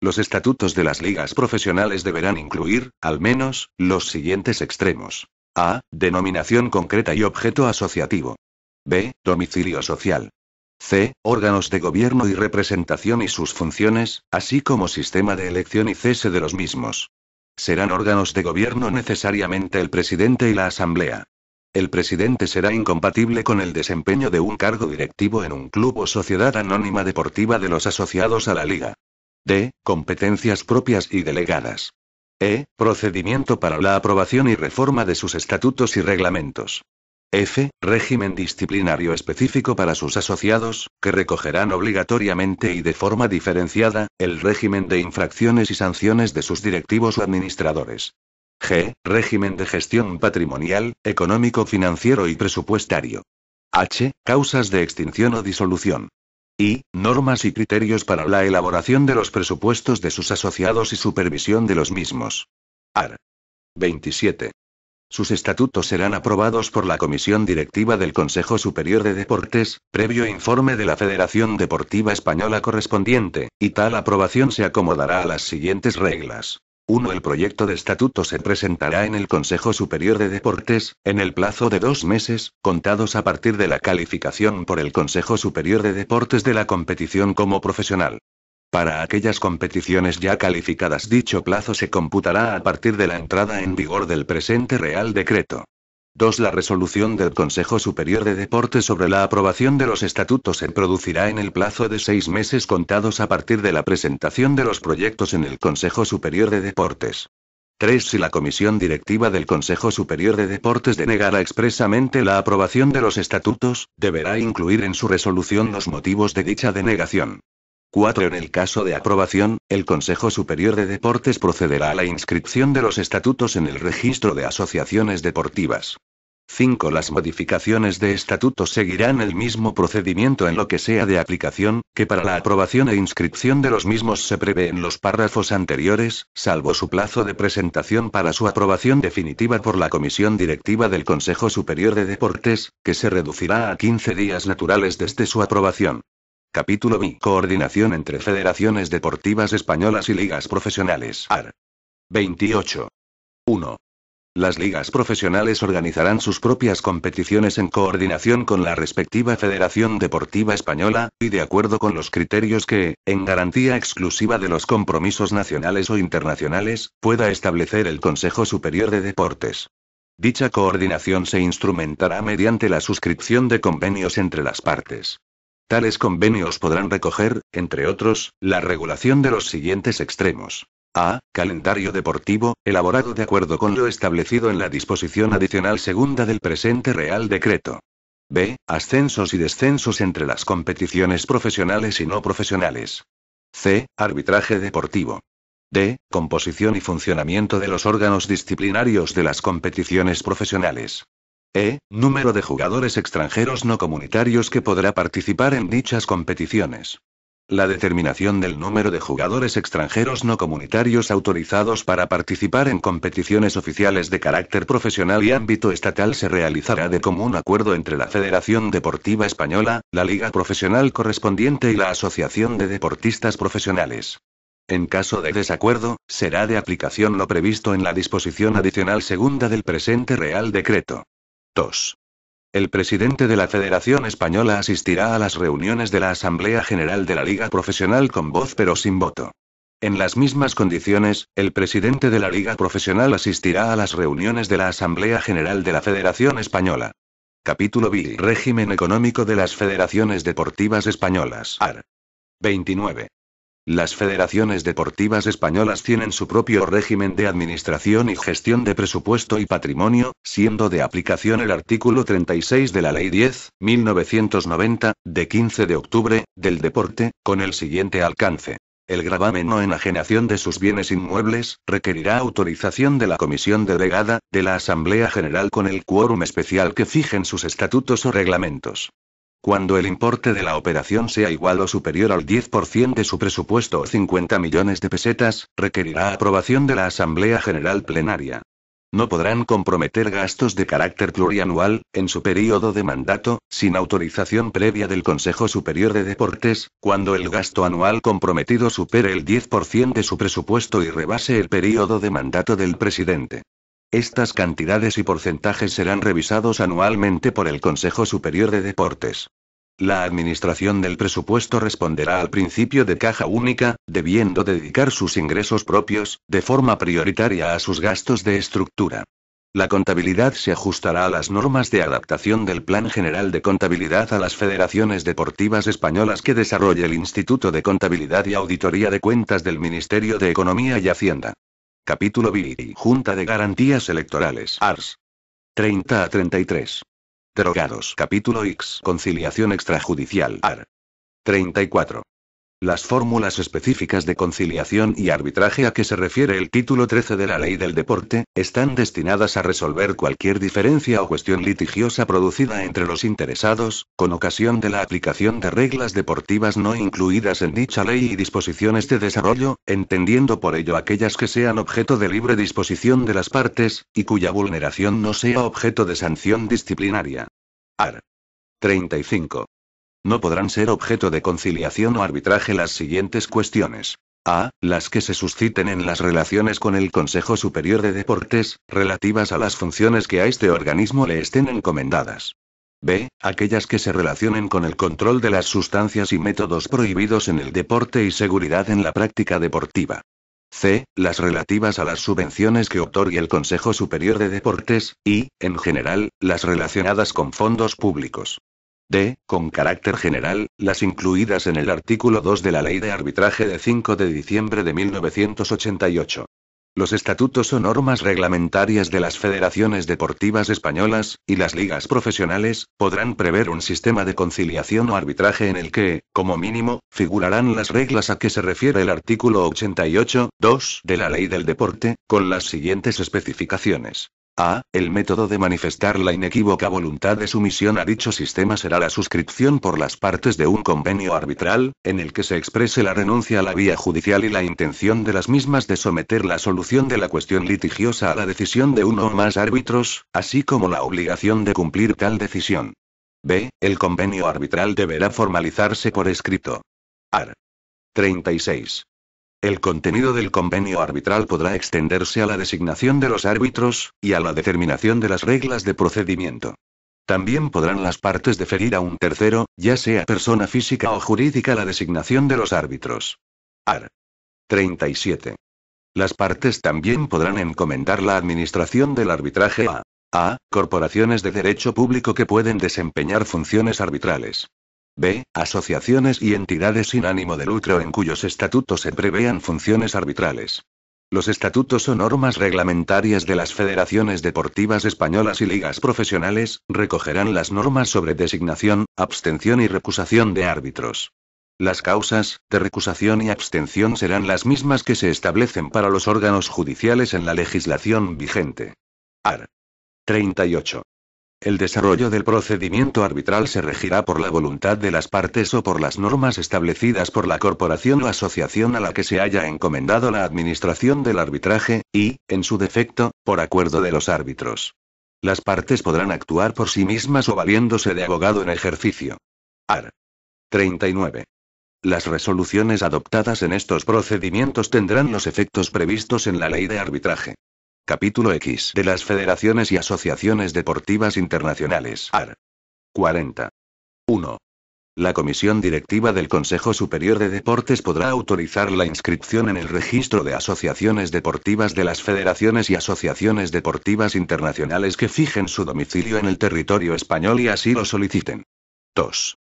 Los estatutos de las ligas profesionales deberán incluir, al menos, los siguientes extremos. A. Denominación concreta y objeto asociativo. B. Domicilio social. C. Órganos de gobierno y representación y sus funciones, así como sistema de elección y cese de los mismos. Serán órganos de gobierno necesariamente el presidente y la asamblea. El presidente será incompatible con el desempeño de un cargo directivo en un club o sociedad anónima deportiva de los asociados a la liga. D. Competencias propias y delegadas. E. Procedimiento para la aprobación y reforma de sus estatutos y reglamentos. F. Régimen disciplinario específico para sus asociados, que recogerán obligatoriamente y de forma diferenciada, el régimen de infracciones y sanciones de sus directivos o administradores. G. Régimen de gestión patrimonial, económico, financiero y presupuestario. H. Causas de extinción o disolución. I. Normas y criterios para la elaboración de los presupuestos de sus asociados y supervisión de los mismos. Art. 27. Sus estatutos serán aprobados por la Comisión Directiva del Consejo Superior de Deportes, previo informe de la Federación Deportiva Española correspondiente, y tal aprobación se acomodará a las siguientes reglas. 1. El proyecto de estatuto se presentará en el Consejo Superior de Deportes, en el plazo de 2 meses, contados a partir de la calificación por el Consejo Superior de Deportes de la competición como profesional. Para aquellas competiciones ya calificadas, dicho plazo se computará a partir de la entrada en vigor del presente Real Decreto. 2. La resolución del Consejo Superior de Deportes sobre la aprobación de los estatutos se producirá en el plazo de 6 meses contados a partir de la presentación de los proyectos en el Consejo Superior de Deportes. 3. Si la Comisión Directiva del Consejo Superior de Deportes denegara expresamente la aprobación de los estatutos, deberá incluir en su resolución los motivos de dicha denegación. 4. En el caso de aprobación, el Consejo Superior de Deportes procederá a la inscripción de los estatutos en el registro de asociaciones deportivas. 5. Las modificaciones de estatutos seguirán el mismo procedimiento en lo que sea de aplicación, que para la aprobación e inscripción de los mismos se prevé en los párrafos anteriores, salvo su plazo de presentación para su aprobación definitiva por la Comisión Directiva del Consejo Superior de Deportes, que se reducirá a 15 días naturales desde su aprobación. Capítulo B. Coordinación entre federaciones deportivas españolas y ligas profesionales. Art. 28. 1. Las ligas profesionales organizarán sus propias competiciones en coordinación con la respectiva Federación Deportiva Española, y de acuerdo con los criterios que, en garantía exclusiva de los compromisos nacionales o internacionales, pueda establecer el Consejo Superior de Deportes. Dicha coordinación se instrumentará mediante la suscripción de convenios entre las partes. Tales convenios podrán recoger, entre otros, la regulación de los siguientes extremos. A. Calendario deportivo, elaborado de acuerdo con lo establecido en la disposición adicional segunda del presente Real Decreto. B. Ascensos y descensos entre las competiciones profesionales y no profesionales. C. Arbitraje deportivo. D. Composición y funcionamiento de los órganos disciplinarios de las competiciones profesionales. E. Número de jugadores extranjeros no comunitarios que podrá participar en dichas competiciones. La determinación del número de jugadores extranjeros no comunitarios autorizados para participar en competiciones oficiales de carácter profesional y ámbito estatal se realizará de común acuerdo entre la Federación Deportiva Española, la liga profesional correspondiente y la Asociación de Deportistas Profesionales. En caso de desacuerdo, será de aplicación lo previsto en la disposición adicional segunda del presente Real Decreto. 2. El presidente de la Federación Española asistirá a las reuniones de la Asamblea General de la Liga Profesional con voz pero sin voto. En las mismas condiciones, el presidente de la Liga Profesional asistirá a las reuniones de la Asamblea General de la Federación Española. Capítulo B. Régimen económico de las federaciones deportivas españolas. Art. 29. Las federaciones deportivas españolas tienen su propio régimen de administración y gestión de presupuesto y patrimonio, siendo de aplicación el artículo 36 de la Ley 10/1990, de 15 de octubre, del deporte, con el siguiente alcance. El gravamen o enajenación de sus bienes inmuebles requerirá autorización de la Comisión Delegada, de la Asamblea General con el quórum especial que fijen sus estatutos o reglamentos. Cuando el importe de la operación sea igual o superior al 10% de su presupuesto o 50 millones de pesetas, requerirá aprobación de la Asamblea General Plenaria. No podrán comprometer gastos de carácter plurianual, en su período de mandato, sin autorización previa del Consejo Superior de Deportes, cuando el gasto anual comprometido supere el 10% de su presupuesto y rebase el período de mandato del presidente. Estas cantidades y porcentajes serán revisados anualmente por el Consejo Superior de Deportes. La administración del presupuesto responderá al principio de caja única, debiendo dedicar sus ingresos propios, de forma prioritaria a sus gastos de estructura. La contabilidad se ajustará a las normas de adaptación del Plan General de Contabilidad a las federaciones deportivas españolas que desarrolle el Instituto de Contabilidad y Auditoría de Cuentas del Ministerio de Economía y Hacienda. Capítulo B. Junta de Garantías Electorales. Ars. 30 a 33. Derogados. Capítulo X. Conciliación extrajudicial. Art. 34. Las fórmulas específicas de conciliación y arbitraje a que se refiere el título 13 de la Ley del Deporte, están destinadas a resolver cualquier diferencia o cuestión litigiosa producida entre los interesados, con ocasión de la aplicación de reglas deportivas no incluidas en dicha ley y disposiciones de desarrollo, entendiendo por ello aquellas que sean objeto de libre disposición de las partes, y cuya vulneración no sea objeto de sanción disciplinaria. Art. 35. No podrán ser objeto de conciliación o arbitraje las siguientes cuestiones. A. Las que se susciten en las relaciones con el Consejo Superior de Deportes, relativas a las funciones que a este organismo le estén encomendadas. B. Aquellas que se relacionen con el control de las sustancias y métodos prohibidos en el deporte y seguridad en la práctica deportiva. C. Las relativas a las subvenciones que otorgue el Consejo Superior de Deportes, y, en general, las relacionadas con fondos públicos. D. Con carácter general, las incluidas en el artículo 2 de la Ley de Arbitraje de 5 de diciembre de 1988. Los estatutos o normas reglamentarias de las federaciones deportivas españolas, y las ligas profesionales, podrán prever un sistema de conciliación o arbitraje en el que, como mínimo, figurarán las reglas a que se refiere el artículo 88.2 de la Ley del Deporte, con las siguientes especificaciones. A. El método de manifestar la inequívoca voluntad de sumisión a dicho sistema será la suscripción por las partes de un convenio arbitral, en el que se exprese la renuncia a la vía judicial y la intención de las mismas de someter la solución de la cuestión litigiosa a la decisión de uno o más árbitros, así como la obligación de cumplir tal decisión. B. El convenio arbitral deberá formalizarse por escrito. Art. 36. El contenido del convenio arbitral podrá extenderse a la designación de los árbitros, y a la determinación de las reglas de procedimiento. También podrán las partes deferir a un tercero, ya sea persona física o jurídica, la designación de los árbitros. Art. 37. Las partes también podrán encomendar la administración del arbitraje a corporaciones de derecho público que pueden desempeñar funciones arbitrales. B. Asociaciones y entidades sin ánimo de lucro en cuyos estatutos se prevean funciones arbitrales. Los estatutos o normas reglamentarias de las federaciones deportivas españolas y ligas profesionales recogerán las normas sobre designación, abstención y recusación de árbitros. Las causas de recusación y abstención serán las mismas que se establecen para los órganos judiciales en la legislación vigente. Art. 38. El desarrollo del procedimiento arbitral se regirá por la voluntad de las partes o por las normas establecidas por la corporación o asociación a la que se haya encomendado la administración del arbitraje, y, en su defecto, por acuerdo de los árbitros. Las partes podrán actuar por sí mismas o valiéndose de abogado en ejercicio. Art. 39. Las resoluciones adoptadas en estos procedimientos tendrán los efectos previstos en la Ley de Arbitraje. Capítulo X de las Federaciones y Asociaciones Deportivas Internacionales. Art. 40. 1. La Comisión Directiva del Consejo Superior de Deportes podrá autorizar la inscripción en el registro de asociaciones deportivas de las federaciones y asociaciones deportivas internacionales que fijen su domicilio en el territorio español y así lo soliciten. 2.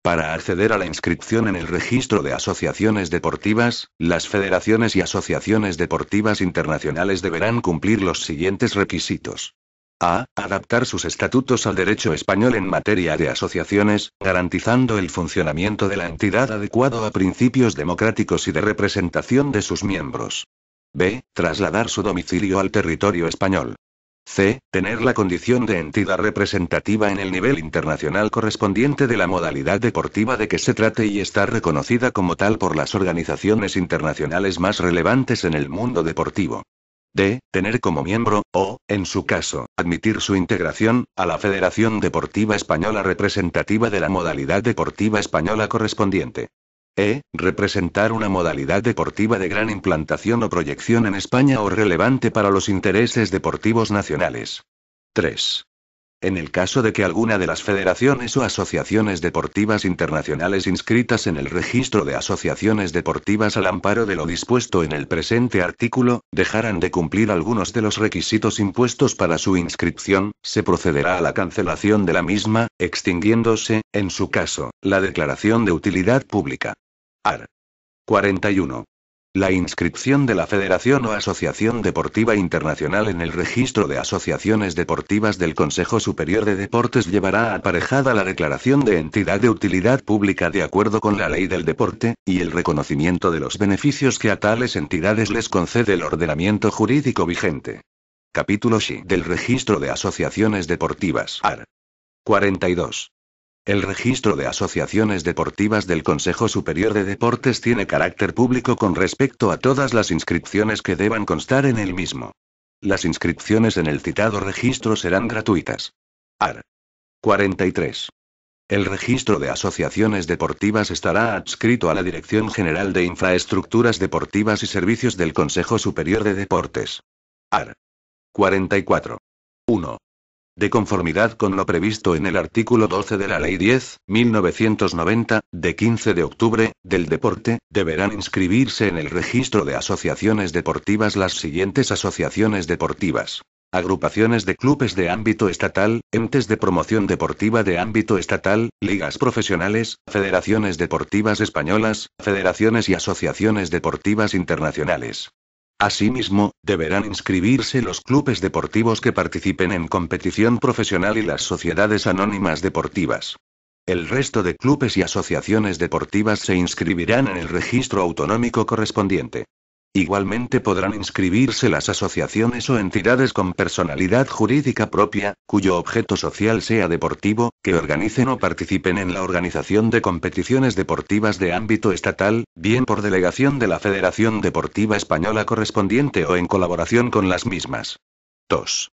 Para acceder a la inscripción en el registro de asociaciones deportivas, las federaciones y asociaciones deportivas internacionales deberán cumplir los siguientes requisitos. A. Adaptar sus estatutos al derecho español en materia de asociaciones, garantizando el funcionamiento de la entidad adecuado a principios democráticos y de representación de sus miembros. B. Trasladar su domicilio al territorio español. C. Tener la condición de entidad representativa en el nivel internacional correspondiente de la modalidad deportiva de que se trate y estar reconocida como tal por las organizaciones internacionales más relevantes en el mundo deportivo. D. Tener como miembro, o, en su caso, admitir su integración, a la Federación Deportiva Española representativa de la modalidad deportiva española correspondiente. E. Representar una modalidad deportiva de gran implantación o proyección en España o relevante para los intereses deportivos nacionales. 3. En el caso de que alguna de las federaciones o asociaciones deportivas internacionales inscritas en el registro de asociaciones deportivas al amparo de lo dispuesto en el presente artículo, dejaran de cumplir algunos de los requisitos impuestos para su inscripción, se procederá a la cancelación de la misma, extinguiéndose, en su caso, la declaración de utilidad pública. Art. 41. La inscripción de la Federación o Asociación Deportiva Internacional en el registro de asociaciones deportivas del Consejo Superior de Deportes llevará aparejada la declaración de entidad de utilidad pública de acuerdo con la ley del deporte, y el reconocimiento de los beneficios que a tales entidades les concede el ordenamiento jurídico vigente. Capítulo Xi del Registro de Asociaciones Deportivas. Art. 42. El registro de asociaciones deportivas del Consejo Superior de Deportes tiene carácter público con respecto a todas las inscripciones que deban constar en el mismo. Las inscripciones en el citado registro serán gratuitas. Art. 43. El registro de asociaciones deportivas estará adscrito a la Dirección General de Infraestructuras Deportivas y Servicios del Consejo Superior de Deportes. Art. 44. 1. De conformidad con lo previsto en el artículo 12 de la Ley 10.1990, de 15 de octubre, del deporte, deberán inscribirse en el registro de asociaciones deportivas las siguientes asociaciones deportivas. Agrupaciones de clubes de ámbito estatal, entes de promoción deportiva de ámbito estatal, ligas profesionales, federaciones deportivas españolas, federaciones y asociaciones deportivas internacionales. Asimismo, deberán inscribirse los clubes deportivos que participen en competición profesional y las sociedades anónimas deportivas. El resto de clubes y asociaciones deportivas se inscribirán en el registro autonómico correspondiente. Igualmente podrán inscribirse las asociaciones o entidades con personalidad jurídica propia, cuyo objeto social sea deportivo, que organicen o participen en la organización de competiciones deportivas de ámbito estatal, bien por delegación de la Federación Deportiva Española correspondiente o en colaboración con las mismas. 2.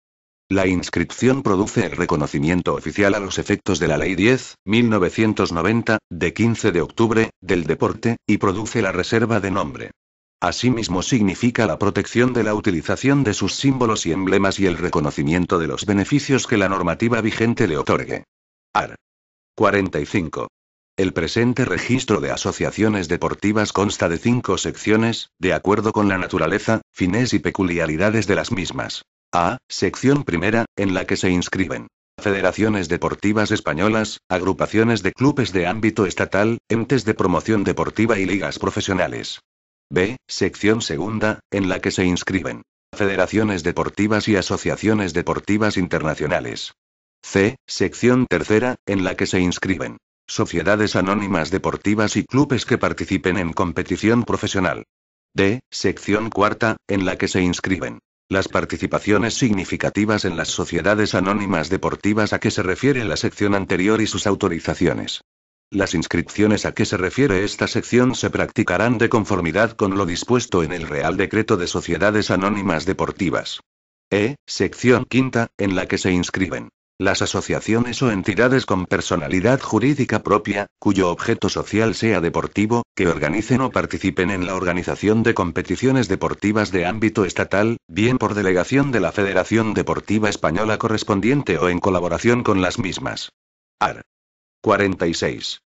La inscripción produce el reconocimiento oficial a los efectos de la Ley 10.1990, de 15 de octubre, del deporte, y produce la reserva de nombre. Asimismo significa la protección de la utilización de sus símbolos y emblemas y el reconocimiento de los beneficios que la normativa vigente le otorgue. Art. 45. El presente registro de asociaciones deportivas consta de 5 secciones, de acuerdo con la naturaleza, fines y peculiaridades de las mismas. A. Sección primera, en la que se inscriben federaciones deportivas españolas, agrupaciones de clubes de ámbito estatal, entes de promoción deportiva y ligas profesionales. B. Sección segunda, en la que se inscriben federaciones deportivas y asociaciones deportivas internacionales. C. Sección tercera, en la que se inscriben sociedades anónimas deportivas y clubes que participen en competición profesional. D. Sección cuarta, en la que se inscriben las participaciones significativas en las sociedades anónimas deportivas a que se refiere la sección anterior y sus autorizaciones. Las inscripciones a que se refiere esta sección se practicarán de conformidad con lo dispuesto en el Real Decreto de Sociedades Anónimas Deportivas. E. Sección quinta, en la que se inscriben las asociaciones o entidades con personalidad jurídica propia, cuyo objeto social sea deportivo, que organicen o participen en la organización de competiciones deportivas de ámbito estatal, bien por delegación de la Federación Deportiva Española correspondiente o en colaboración con las mismas. Art. 46.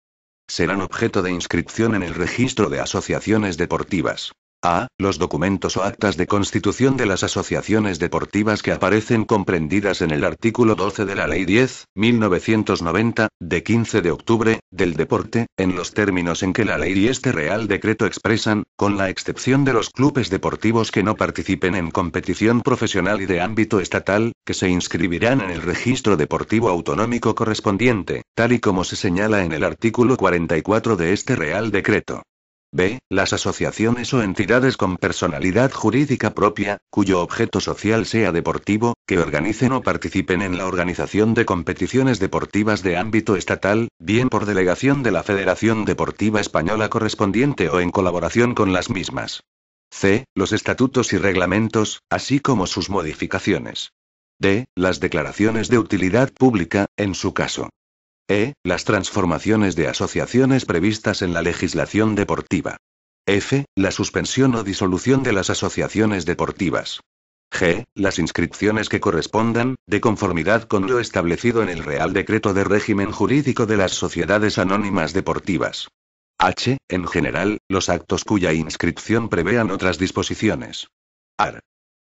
serán objeto de inscripción en el registro de asociaciones deportivas. A. Los documentos o actas de constitución de las asociaciones deportivas que aparecen comprendidas en el artículo 12 de la Ley 10.1990, de 15 de octubre, del deporte, en los términos en que la ley y este Real Decreto expresan, con la excepción de los clubes deportivos que no participen en competición profesional y de ámbito estatal, que se inscribirán en el registro deportivo autonómico correspondiente, tal y como se señala en el artículo 44 de este Real Decreto. B. Las asociaciones o entidades con personalidad jurídica propia, cuyo objeto social sea deportivo, que organicen o participen en la organización de competiciones deportivas de ámbito estatal, bien por delegación de la Federación Deportiva Española correspondiente o en colaboración con las mismas. C. Los estatutos y reglamentos, así como sus modificaciones. D. Las declaraciones de utilidad pública, en su caso. E. Las transformaciones de asociaciones previstas en la legislación deportiva. F. La suspensión o disolución de las asociaciones deportivas. G. Las inscripciones que correspondan, de conformidad con lo establecido en el Real Decreto de Régimen Jurídico de las Sociedades Anónimas Deportivas. H. En general, los actos cuya inscripción prevean otras disposiciones. Art.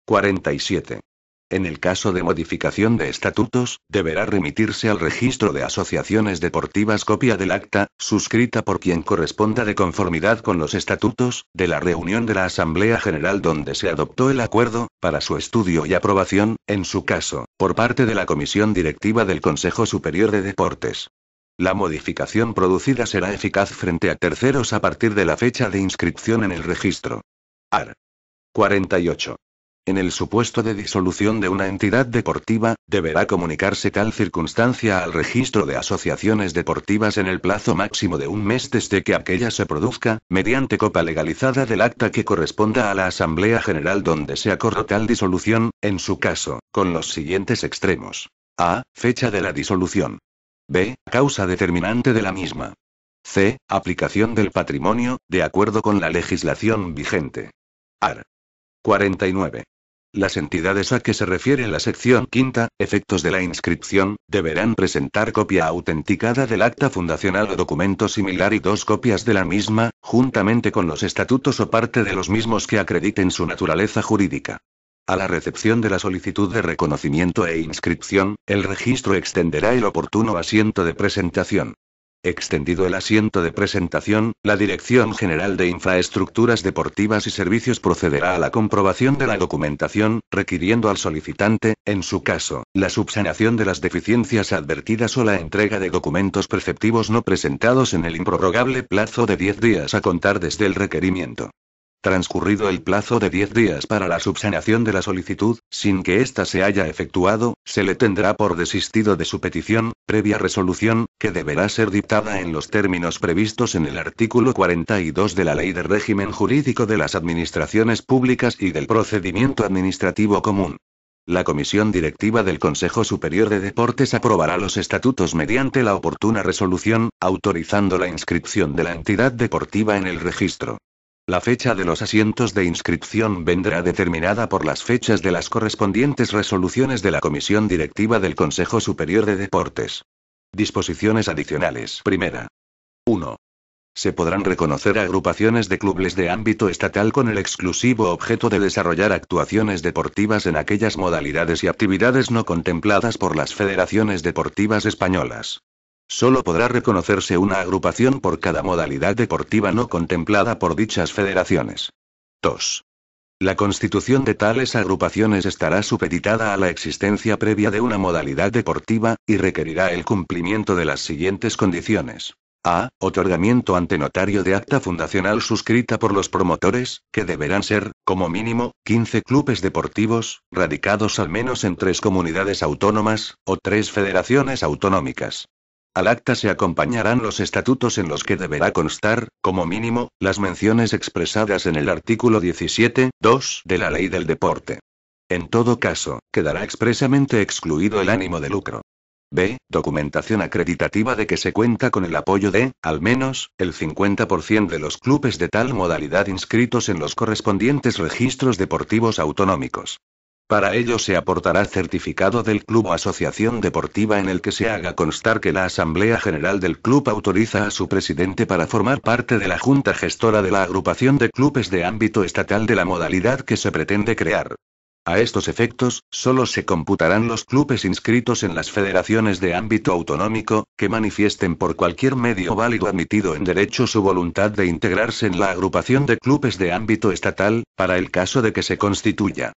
47. En el caso de modificación de estatutos, deberá remitirse al registro de asociaciones deportivas copia del acta, suscrita por quien corresponda de conformidad con los estatutos, de la reunión de la Asamblea General donde se adoptó el acuerdo, para su estudio y aprobación, en su caso, por parte de la Comisión Directiva del Consejo Superior de Deportes. La modificación producida será eficaz frente a terceros a partir de la fecha de inscripción en el registro. Art. 48. En el supuesto de disolución de una entidad deportiva, deberá comunicarse tal circunstancia al registro de asociaciones deportivas en el plazo máximo de un mes desde que aquella se produzca, mediante copia legalizada del acta que corresponda a la Asamblea General donde se acordó tal disolución, en su caso, con los siguientes extremos. A. Fecha de la disolución. B. Causa determinante de la misma. C. Aplicación del patrimonio, de acuerdo con la legislación vigente. Art. 49. Las entidades a que se refiere la sección quinta, efectos de la inscripción, deberán presentar copia autenticada del acta fundacional o documento similar y 2 copias de la misma, juntamente con los estatutos o parte de los mismos que acrediten su naturaleza jurídica. A la recepción de la solicitud de reconocimiento e inscripción, el registro extenderá el oportuno asiento de presentación. Extendido el asiento de presentación, la Dirección General de Infraestructuras Deportivas y Servicios procederá a la comprobación de la documentación, requiriendo al solicitante, en su caso, la subsanación de las deficiencias advertidas o la entrega de documentos preceptivos no presentados en el improrrogable plazo de 10 días a contar desde el requerimiento. Transcurrido el plazo de 10 días para la subsanación de la solicitud, sin que ésta se haya efectuado, se le tendrá por desistido de su petición, previa resolución, que deberá ser dictada en los términos previstos en el artículo 42 de la Ley de Régimen Jurídico de las Administraciones Públicas y del Procedimiento Administrativo Común. La Comisión Directiva del Consejo Superior de Deportes aprobará los estatutos mediante la oportuna resolución, autorizando la inscripción de la entidad deportiva en el registro. La fecha de los asientos de inscripción vendrá determinada por las fechas de las correspondientes resoluciones de la Comisión Directiva del Consejo Superior de Deportes. Disposiciones adicionales. Primera. 1. Se podrán reconocer agrupaciones de clubes de ámbito estatal con el exclusivo objeto de desarrollar actuaciones deportivas en aquellas modalidades y actividades no contempladas por las federaciones deportivas españolas. Solo podrá reconocerse una agrupación por cada modalidad deportiva no contemplada por dichas federaciones. 2. La constitución de tales agrupaciones estará supeditada a la existencia previa de una modalidad deportiva, y requerirá el cumplimiento de las siguientes condiciones. A. Otorgamiento ante notario de acta fundacional suscrita por los promotores, que deberán ser, como mínimo, 15 clubes deportivos, radicados al menos en 3 comunidades autónomas, o 3 federaciones autonómicas. Al acta se acompañarán los estatutos en los que deberá constar, como mínimo, las menciones expresadas en el artículo 17.2 de la Ley del Deporte. En todo caso, quedará expresamente excluido el ánimo de lucro. B. Documentación acreditativa de que se cuenta con el apoyo de, al menos, el 50% de los clubes de tal modalidad inscritos en los correspondientes registros deportivos autonómicos. Para ello se aportará certificado del club o asociación deportiva en el que se haga constar que la Asamblea General del club autoriza a su presidente para formar parte de la Junta Gestora de la agrupación de clubes de ámbito estatal de la modalidad que se pretende crear. A estos efectos, solo se computarán los clubes inscritos en las federaciones de ámbito autonómico, que manifiesten por cualquier medio válido admitido en derecho su voluntad de integrarse en la agrupación de clubes de ámbito estatal, para el caso de que se constituya.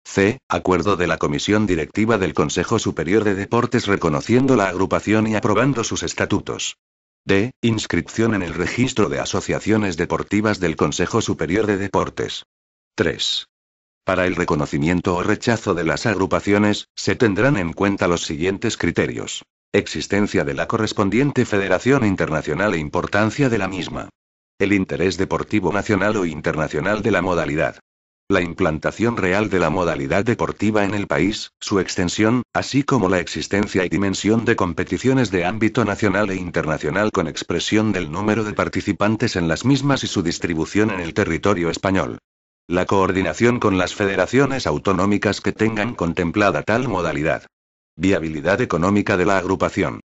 C. Acuerdo de la Comisión Directiva del Consejo Superior de Deportes reconociendo la agrupación y aprobando sus estatutos. D. Inscripción en el registro de asociaciones deportivas del Consejo Superior de Deportes. 3. Para el reconocimiento o rechazo de las agrupaciones, se tendrán en cuenta los siguientes criterios. Existencia de la correspondiente federación internacional e importancia de la misma. El interés deportivo nacional o internacional de la modalidad. La implantación real de la modalidad deportiva en el país, su extensión, así como la existencia y dimensión de competiciones de ámbito nacional e internacional con expresión del número de participantes en las mismas y su distribución en el territorio español. La coordinación con las federaciones autonómicas que tengan contemplada tal modalidad. Viabilidad económica de la agrupación.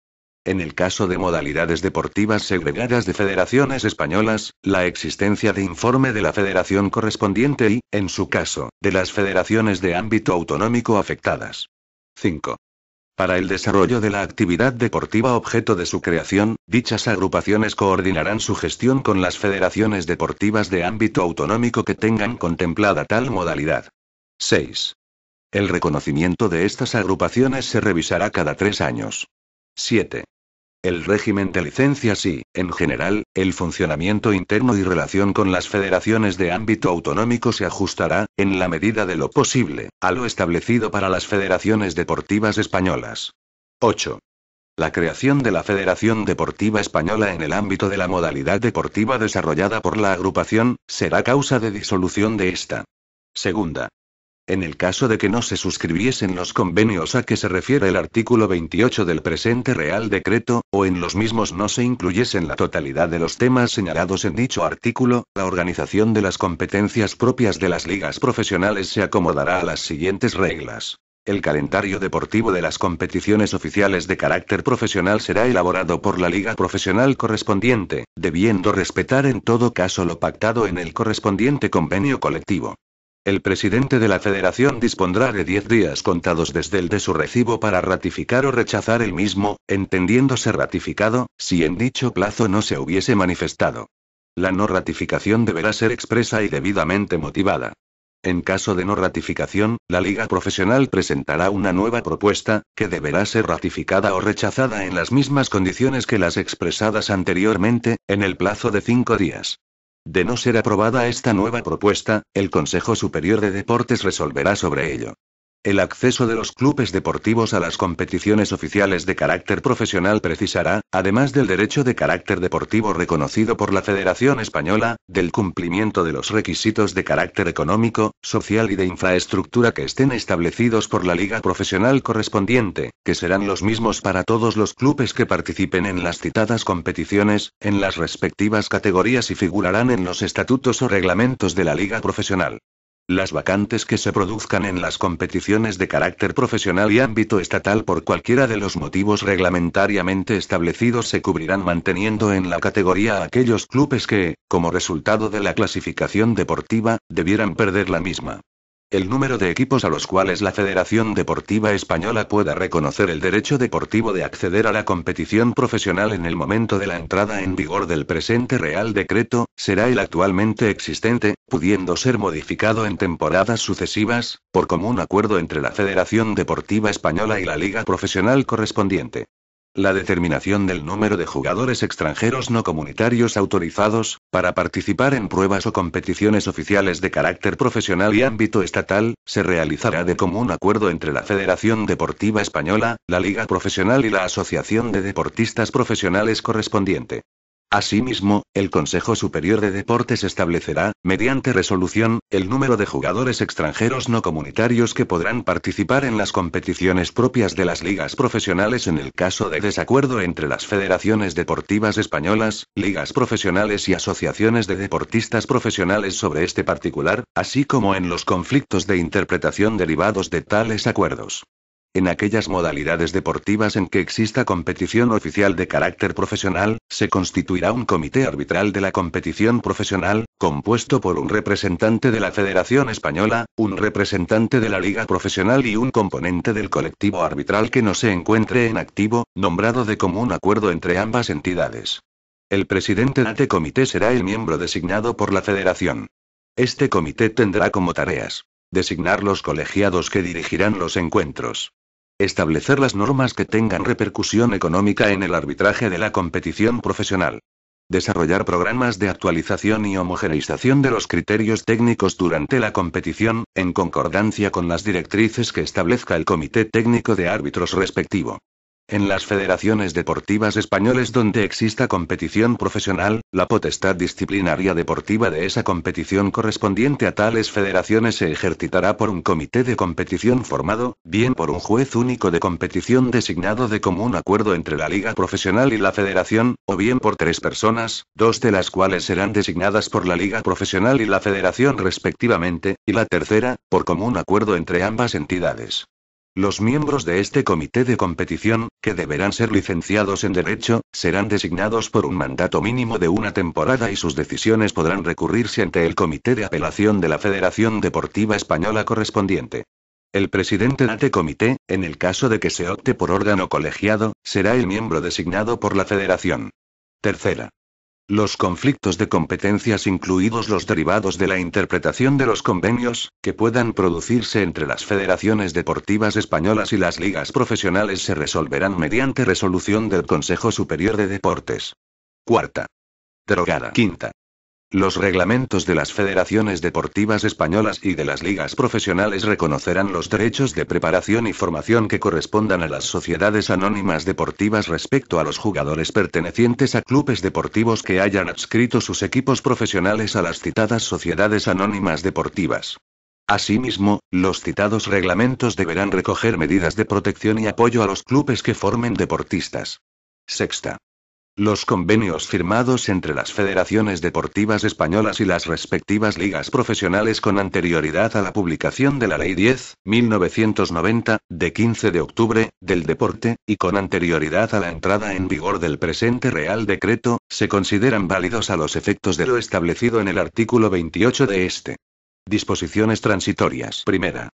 En el caso de modalidades deportivas segregadas de federaciones españolas, la existencia de informe de la federación correspondiente y, en su caso, de las federaciones de ámbito autonómico afectadas. 5. Para el desarrollo de la actividad deportiva objeto de su creación, dichas agrupaciones coordinarán su gestión con las federaciones deportivas de ámbito autonómico que tengan contemplada tal modalidad. 6. El reconocimiento de estas agrupaciones se revisará cada 3 años. 7. El régimen de licencias y, en general, el funcionamiento interno y relación con las federaciones de ámbito autonómico se ajustará, en la medida de lo posible, a lo establecido para las federaciones deportivas españolas. 8. La creación de la Federación Deportiva Española en el ámbito de la modalidad deportiva desarrollada por la agrupación, será causa de disolución de esta. Segunda. En el caso de que no se suscribiesen los convenios a que se refiere el artículo 28 del presente Real Decreto, o en los mismos no se incluyesen la totalidad de los temas señalados en dicho artículo, la organización de las competencias propias de las ligas profesionales se acomodará a las siguientes reglas. El calendario deportivo de las competiciones oficiales de carácter profesional será elaborado por la liga profesional correspondiente, debiendo respetar en todo caso lo pactado en el correspondiente convenio colectivo. El presidente de la federación dispondrá de 10 días contados desde el de su recibo para ratificar o rechazar el mismo, entendiéndose ratificado, si en dicho plazo no se hubiese manifestado. La no ratificación deberá ser expresa y debidamente motivada. En caso de no ratificación, la liga profesional presentará una nueva propuesta, que deberá ser ratificada o rechazada en las mismas condiciones que las expresadas anteriormente, en el plazo de 5 días. De no ser aprobada esta nueva propuesta, el Consejo Superior de Deportes resolverá sobre ello. El acceso de los clubes deportivos a las competiciones oficiales de carácter profesional precisará, además del derecho de carácter deportivo reconocido por la Federación Española, del cumplimiento de los requisitos de carácter económico, social y de infraestructura que estén establecidos por la liga profesional correspondiente, que serán los mismos para todos los clubes que participen en las citadas competiciones, en las respectivas categorías y figurarán en los estatutos o reglamentos de la liga profesional. Las vacantes que se produzcan en las competiciones de carácter profesional y ámbito estatal por cualquiera de los motivos reglamentariamente establecidos se cubrirán manteniendo en la categoría a aquellos clubes que, como resultado de la clasificación deportiva, debieran perder la misma. El número de equipos a los cuales la Federación Deportiva Española pueda reconocer el derecho deportivo de acceder a la competición profesional en el momento de la entrada en vigor del presente Real Decreto, será el actualmente existente, pudiendo ser modificado en temporadas sucesivas, por común acuerdo entre la Federación Deportiva Española y la Liga Profesional correspondiente. La determinación del número de jugadores extranjeros no comunitarios autorizados, para participar en pruebas o competiciones oficiales de carácter profesional y ámbito estatal, se realizará de común acuerdo entre la Federación Deportiva Española, la Liga Profesional y la Asociación de Deportistas Profesionales correspondiente. Asimismo, el Consejo Superior de Deportes establecerá, mediante resolución, el número de jugadores extranjeros no comunitarios que podrán participar en las competiciones propias de las ligas profesionales en el caso de desacuerdo entre las federaciones deportivas españolas, ligas profesionales y asociaciones de deportistas profesionales sobre este particular, así como en los conflictos de interpretación derivados de tales acuerdos. En aquellas modalidades deportivas en que exista competición oficial de carácter profesional, se constituirá un comité arbitral de la competición profesional, compuesto por un representante de la Federación Española, un representante de la Liga Profesional y un componente del colectivo arbitral que no se encuentre en activo, nombrado de común acuerdo entre ambas entidades. El presidente de este comité será el miembro designado por la Federación. Este comité tendrá como tareas: designar los colegiados que dirigirán los encuentros. Establecer las normas que tengan repercusión económica en el arbitraje de la competición profesional. Desarrollar programas de actualización y homogeneización de los criterios técnicos durante la competición, en concordancia con las directrices que establezca el Comité Técnico de Árbitros respectivo. En las federaciones deportivas españolas donde exista competición profesional, la potestad disciplinaria deportiva de esa competición correspondiente a tales federaciones se ejercitará por un comité de competición formado, bien por un juez único de competición designado de común acuerdo entre la liga profesional y la federación, o bien por 3 personas, 2 de las cuales serán designadas por la liga profesional y la federación respectivamente, y la tercera, por común acuerdo entre ambas entidades. Los miembros de este comité de competición, que deberán ser licenciados en Derecho, serán designados por un mandato mínimo de 1 temporada y sus decisiones podrán recurrirse ante el Comité de Apelación de la Federación Deportiva Española correspondiente. El presidente de este comité, en el caso de que se opte por órgano colegiado, será el miembro designado por la Federación. Tercera. Los conflictos de competencias, incluidos los derivados de la interpretación de los convenios, que puedan producirse entre las federaciones deportivas españolas y las ligas profesionales se resolverán mediante resolución del Consejo Superior de Deportes. Cuarta. Derogada. Quinta. Los reglamentos de las federaciones deportivas españolas y de las ligas profesionales reconocerán los derechos de preparación y formación que correspondan a las sociedades anónimas deportivas respecto a los jugadores pertenecientes a clubes deportivos que hayan adscrito sus equipos profesionales a las citadas sociedades anónimas deportivas. Asimismo, los citados reglamentos deberán recoger medidas de protección y apoyo a los clubes que formen deportistas. Sexta. Los convenios firmados entre las federaciones deportivas españolas y las respectivas ligas profesionales con anterioridad a la publicación de la Ley 10.1990, de 15 de octubre, del deporte, y con anterioridad a la entrada en vigor del presente Real Decreto, se consideran válidos a los efectos de lo establecido en el artículo 28 de este. Disposiciones transitorias. Primera.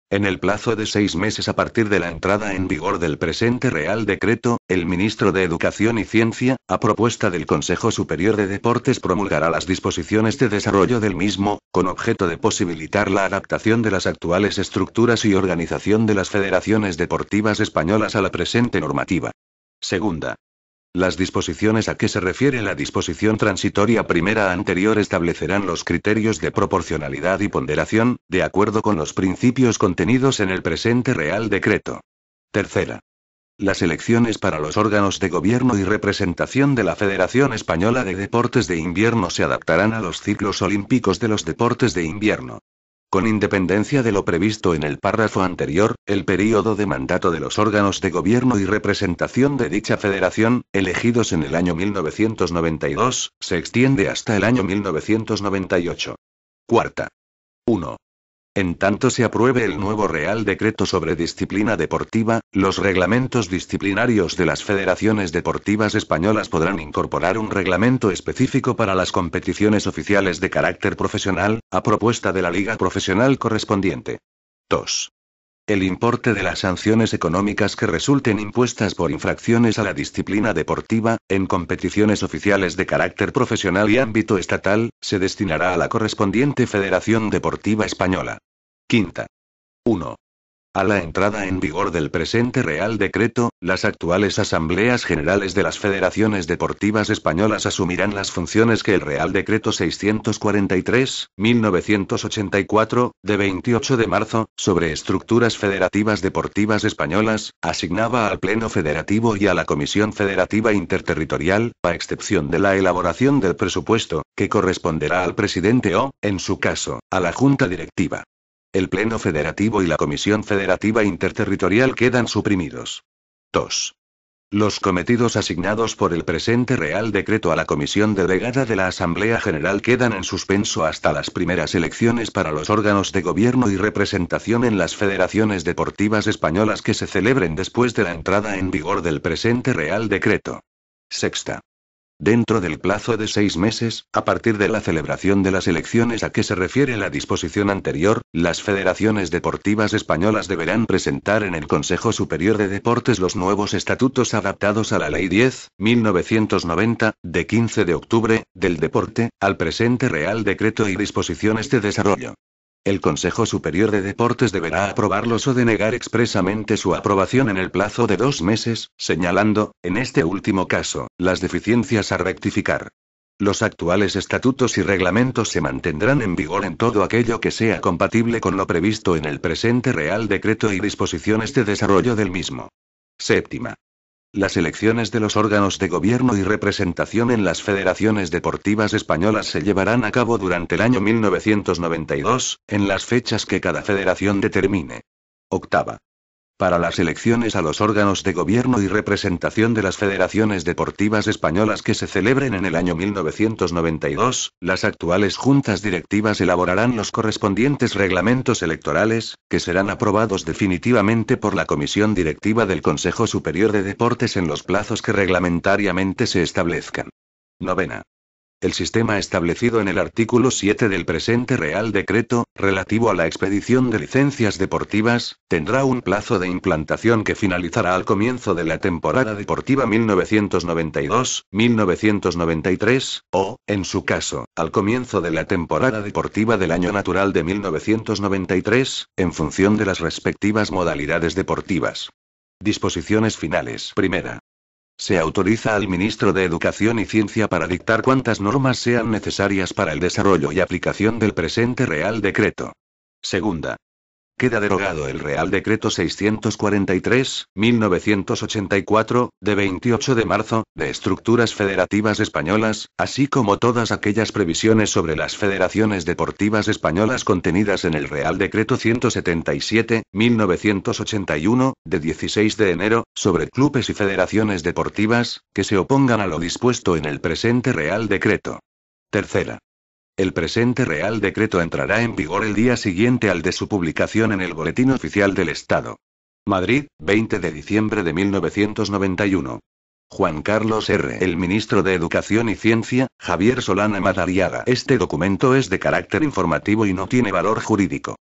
En el plazo de 6 meses a partir de la entrada en vigor del presente Real Decreto, el ministro de Educación y Ciencia, a propuesta del Consejo Superior de Deportes, promulgará las disposiciones de desarrollo del mismo, con objeto de posibilitar la adaptación de las actuales estructuras y organización de las federaciones deportivas españolas a la presente normativa. Segunda. Las disposiciones a que se refiere la disposición transitoria primera anterior establecerán los criterios de proporcionalidad y ponderación, de acuerdo con los principios contenidos en el presente Real Decreto. Tercera. Las elecciones para los órganos de gobierno y representación de la Federación Española de Deportes de Invierno se adaptarán a los ciclos olímpicos de los deportes de invierno. Con independencia de lo previsto en el párrafo anterior, el período de mandato de los órganos de gobierno y representación de dicha federación, elegidos en el año 1992, se extiende hasta el año 1998. Cuarta. 1. En tanto se apruebe el nuevo Real Decreto sobre Disciplina Deportiva, los reglamentos disciplinarios de las federaciones deportivas españolas podrán incorporar un reglamento específico para las competiciones oficiales de carácter profesional, a propuesta de la liga profesional correspondiente. 2. El importe de las sanciones económicas que resulten impuestas por infracciones a la disciplina deportiva, en competiciones oficiales de carácter profesional y ámbito estatal, se destinará a la correspondiente Federación Deportiva Española. Quinta. 1. A la entrada en vigor del presente Real Decreto, las actuales Asambleas Generales de las Federaciones Deportivas Españolas asumirán las funciones que el Real Decreto 643/1984, de 28 de marzo, sobre estructuras federativas deportivas españolas, asignaba al Pleno Federativo y a la Comisión Federativa Interterritorial, a excepción de la elaboración del presupuesto, que corresponderá al presidente o, en su caso, a la Junta Directiva. El Pleno Federativo y la Comisión Federativa Interterritorial quedan suprimidos. 2. Los cometidos asignados por el presente Real Decreto a la Comisión Delegada de la Asamblea General quedan en suspenso hasta las primeras elecciones para los órganos de gobierno y representación en las federaciones deportivas españolas que se celebren después de la entrada en vigor del presente Real Decreto. Sexta. Dentro del plazo de 6 meses, a partir de la celebración de las elecciones a que se refiere la disposición anterior, las federaciones deportivas españolas deberán presentar en el Consejo Superior de Deportes los nuevos estatutos adaptados a la Ley 10/1990, de 15 de octubre, del deporte, al presente Real Decreto y disposiciones de desarrollo. El Consejo Superior de Deportes deberá aprobarlos o denegar expresamente su aprobación en el plazo de 2 meses, señalando, en este último caso, las deficiencias a rectificar. Los actuales estatutos y reglamentos se mantendrán en vigor en todo aquello que sea compatible con lo previsto en el presente Real Decreto y disposiciones de desarrollo del mismo. Séptima. Las elecciones de los órganos de gobierno y representación en las federaciones deportivas españolas se llevarán a cabo durante el año 1992, en las fechas que cada federación determine. Octava. Para las elecciones a los órganos de gobierno y representación de las federaciones deportivas españolas que se celebren en el año 1992, las actuales juntas directivas elaborarán los correspondientes reglamentos electorales, que serán aprobados definitivamente por la Comisión Directiva del Consejo Superior de Deportes en los plazos que reglamentariamente se establezcan. Novena. El sistema establecido en el artículo 7 del presente Real Decreto, relativo a la expedición de licencias deportivas, tendrá un plazo de implantación que finalizará al comienzo de la temporada deportiva 1992-1993, o, en su caso, al comienzo de la temporada deportiva del año natural de 1993, en función de las respectivas modalidades deportivas. Disposiciones finales. Primera. Se autoriza al ministro de Educación y Ciencia para dictar cuantas normas sean necesarias para el desarrollo y aplicación del presente Real Decreto. Segunda. Queda derogado el Real Decreto 643/1984, de 28 de marzo, de estructuras federativas españolas, así como todas aquellas previsiones sobre las federaciones deportivas españolas contenidas en el Real Decreto 177/1981, de 16 de enero, sobre clubes y federaciones deportivas, que se opongan a lo dispuesto en el presente Real Decreto. Tercera. El presente Real Decreto entrará en vigor el día siguiente al de su publicación en el Boletín Oficial del Estado. Madrid, 20 de diciembre de 1991. Juan Carlos R. El ministro de Educación y Ciencia, Javier Solana Madariaga. Este documento es de carácter informativo y no tiene valor jurídico.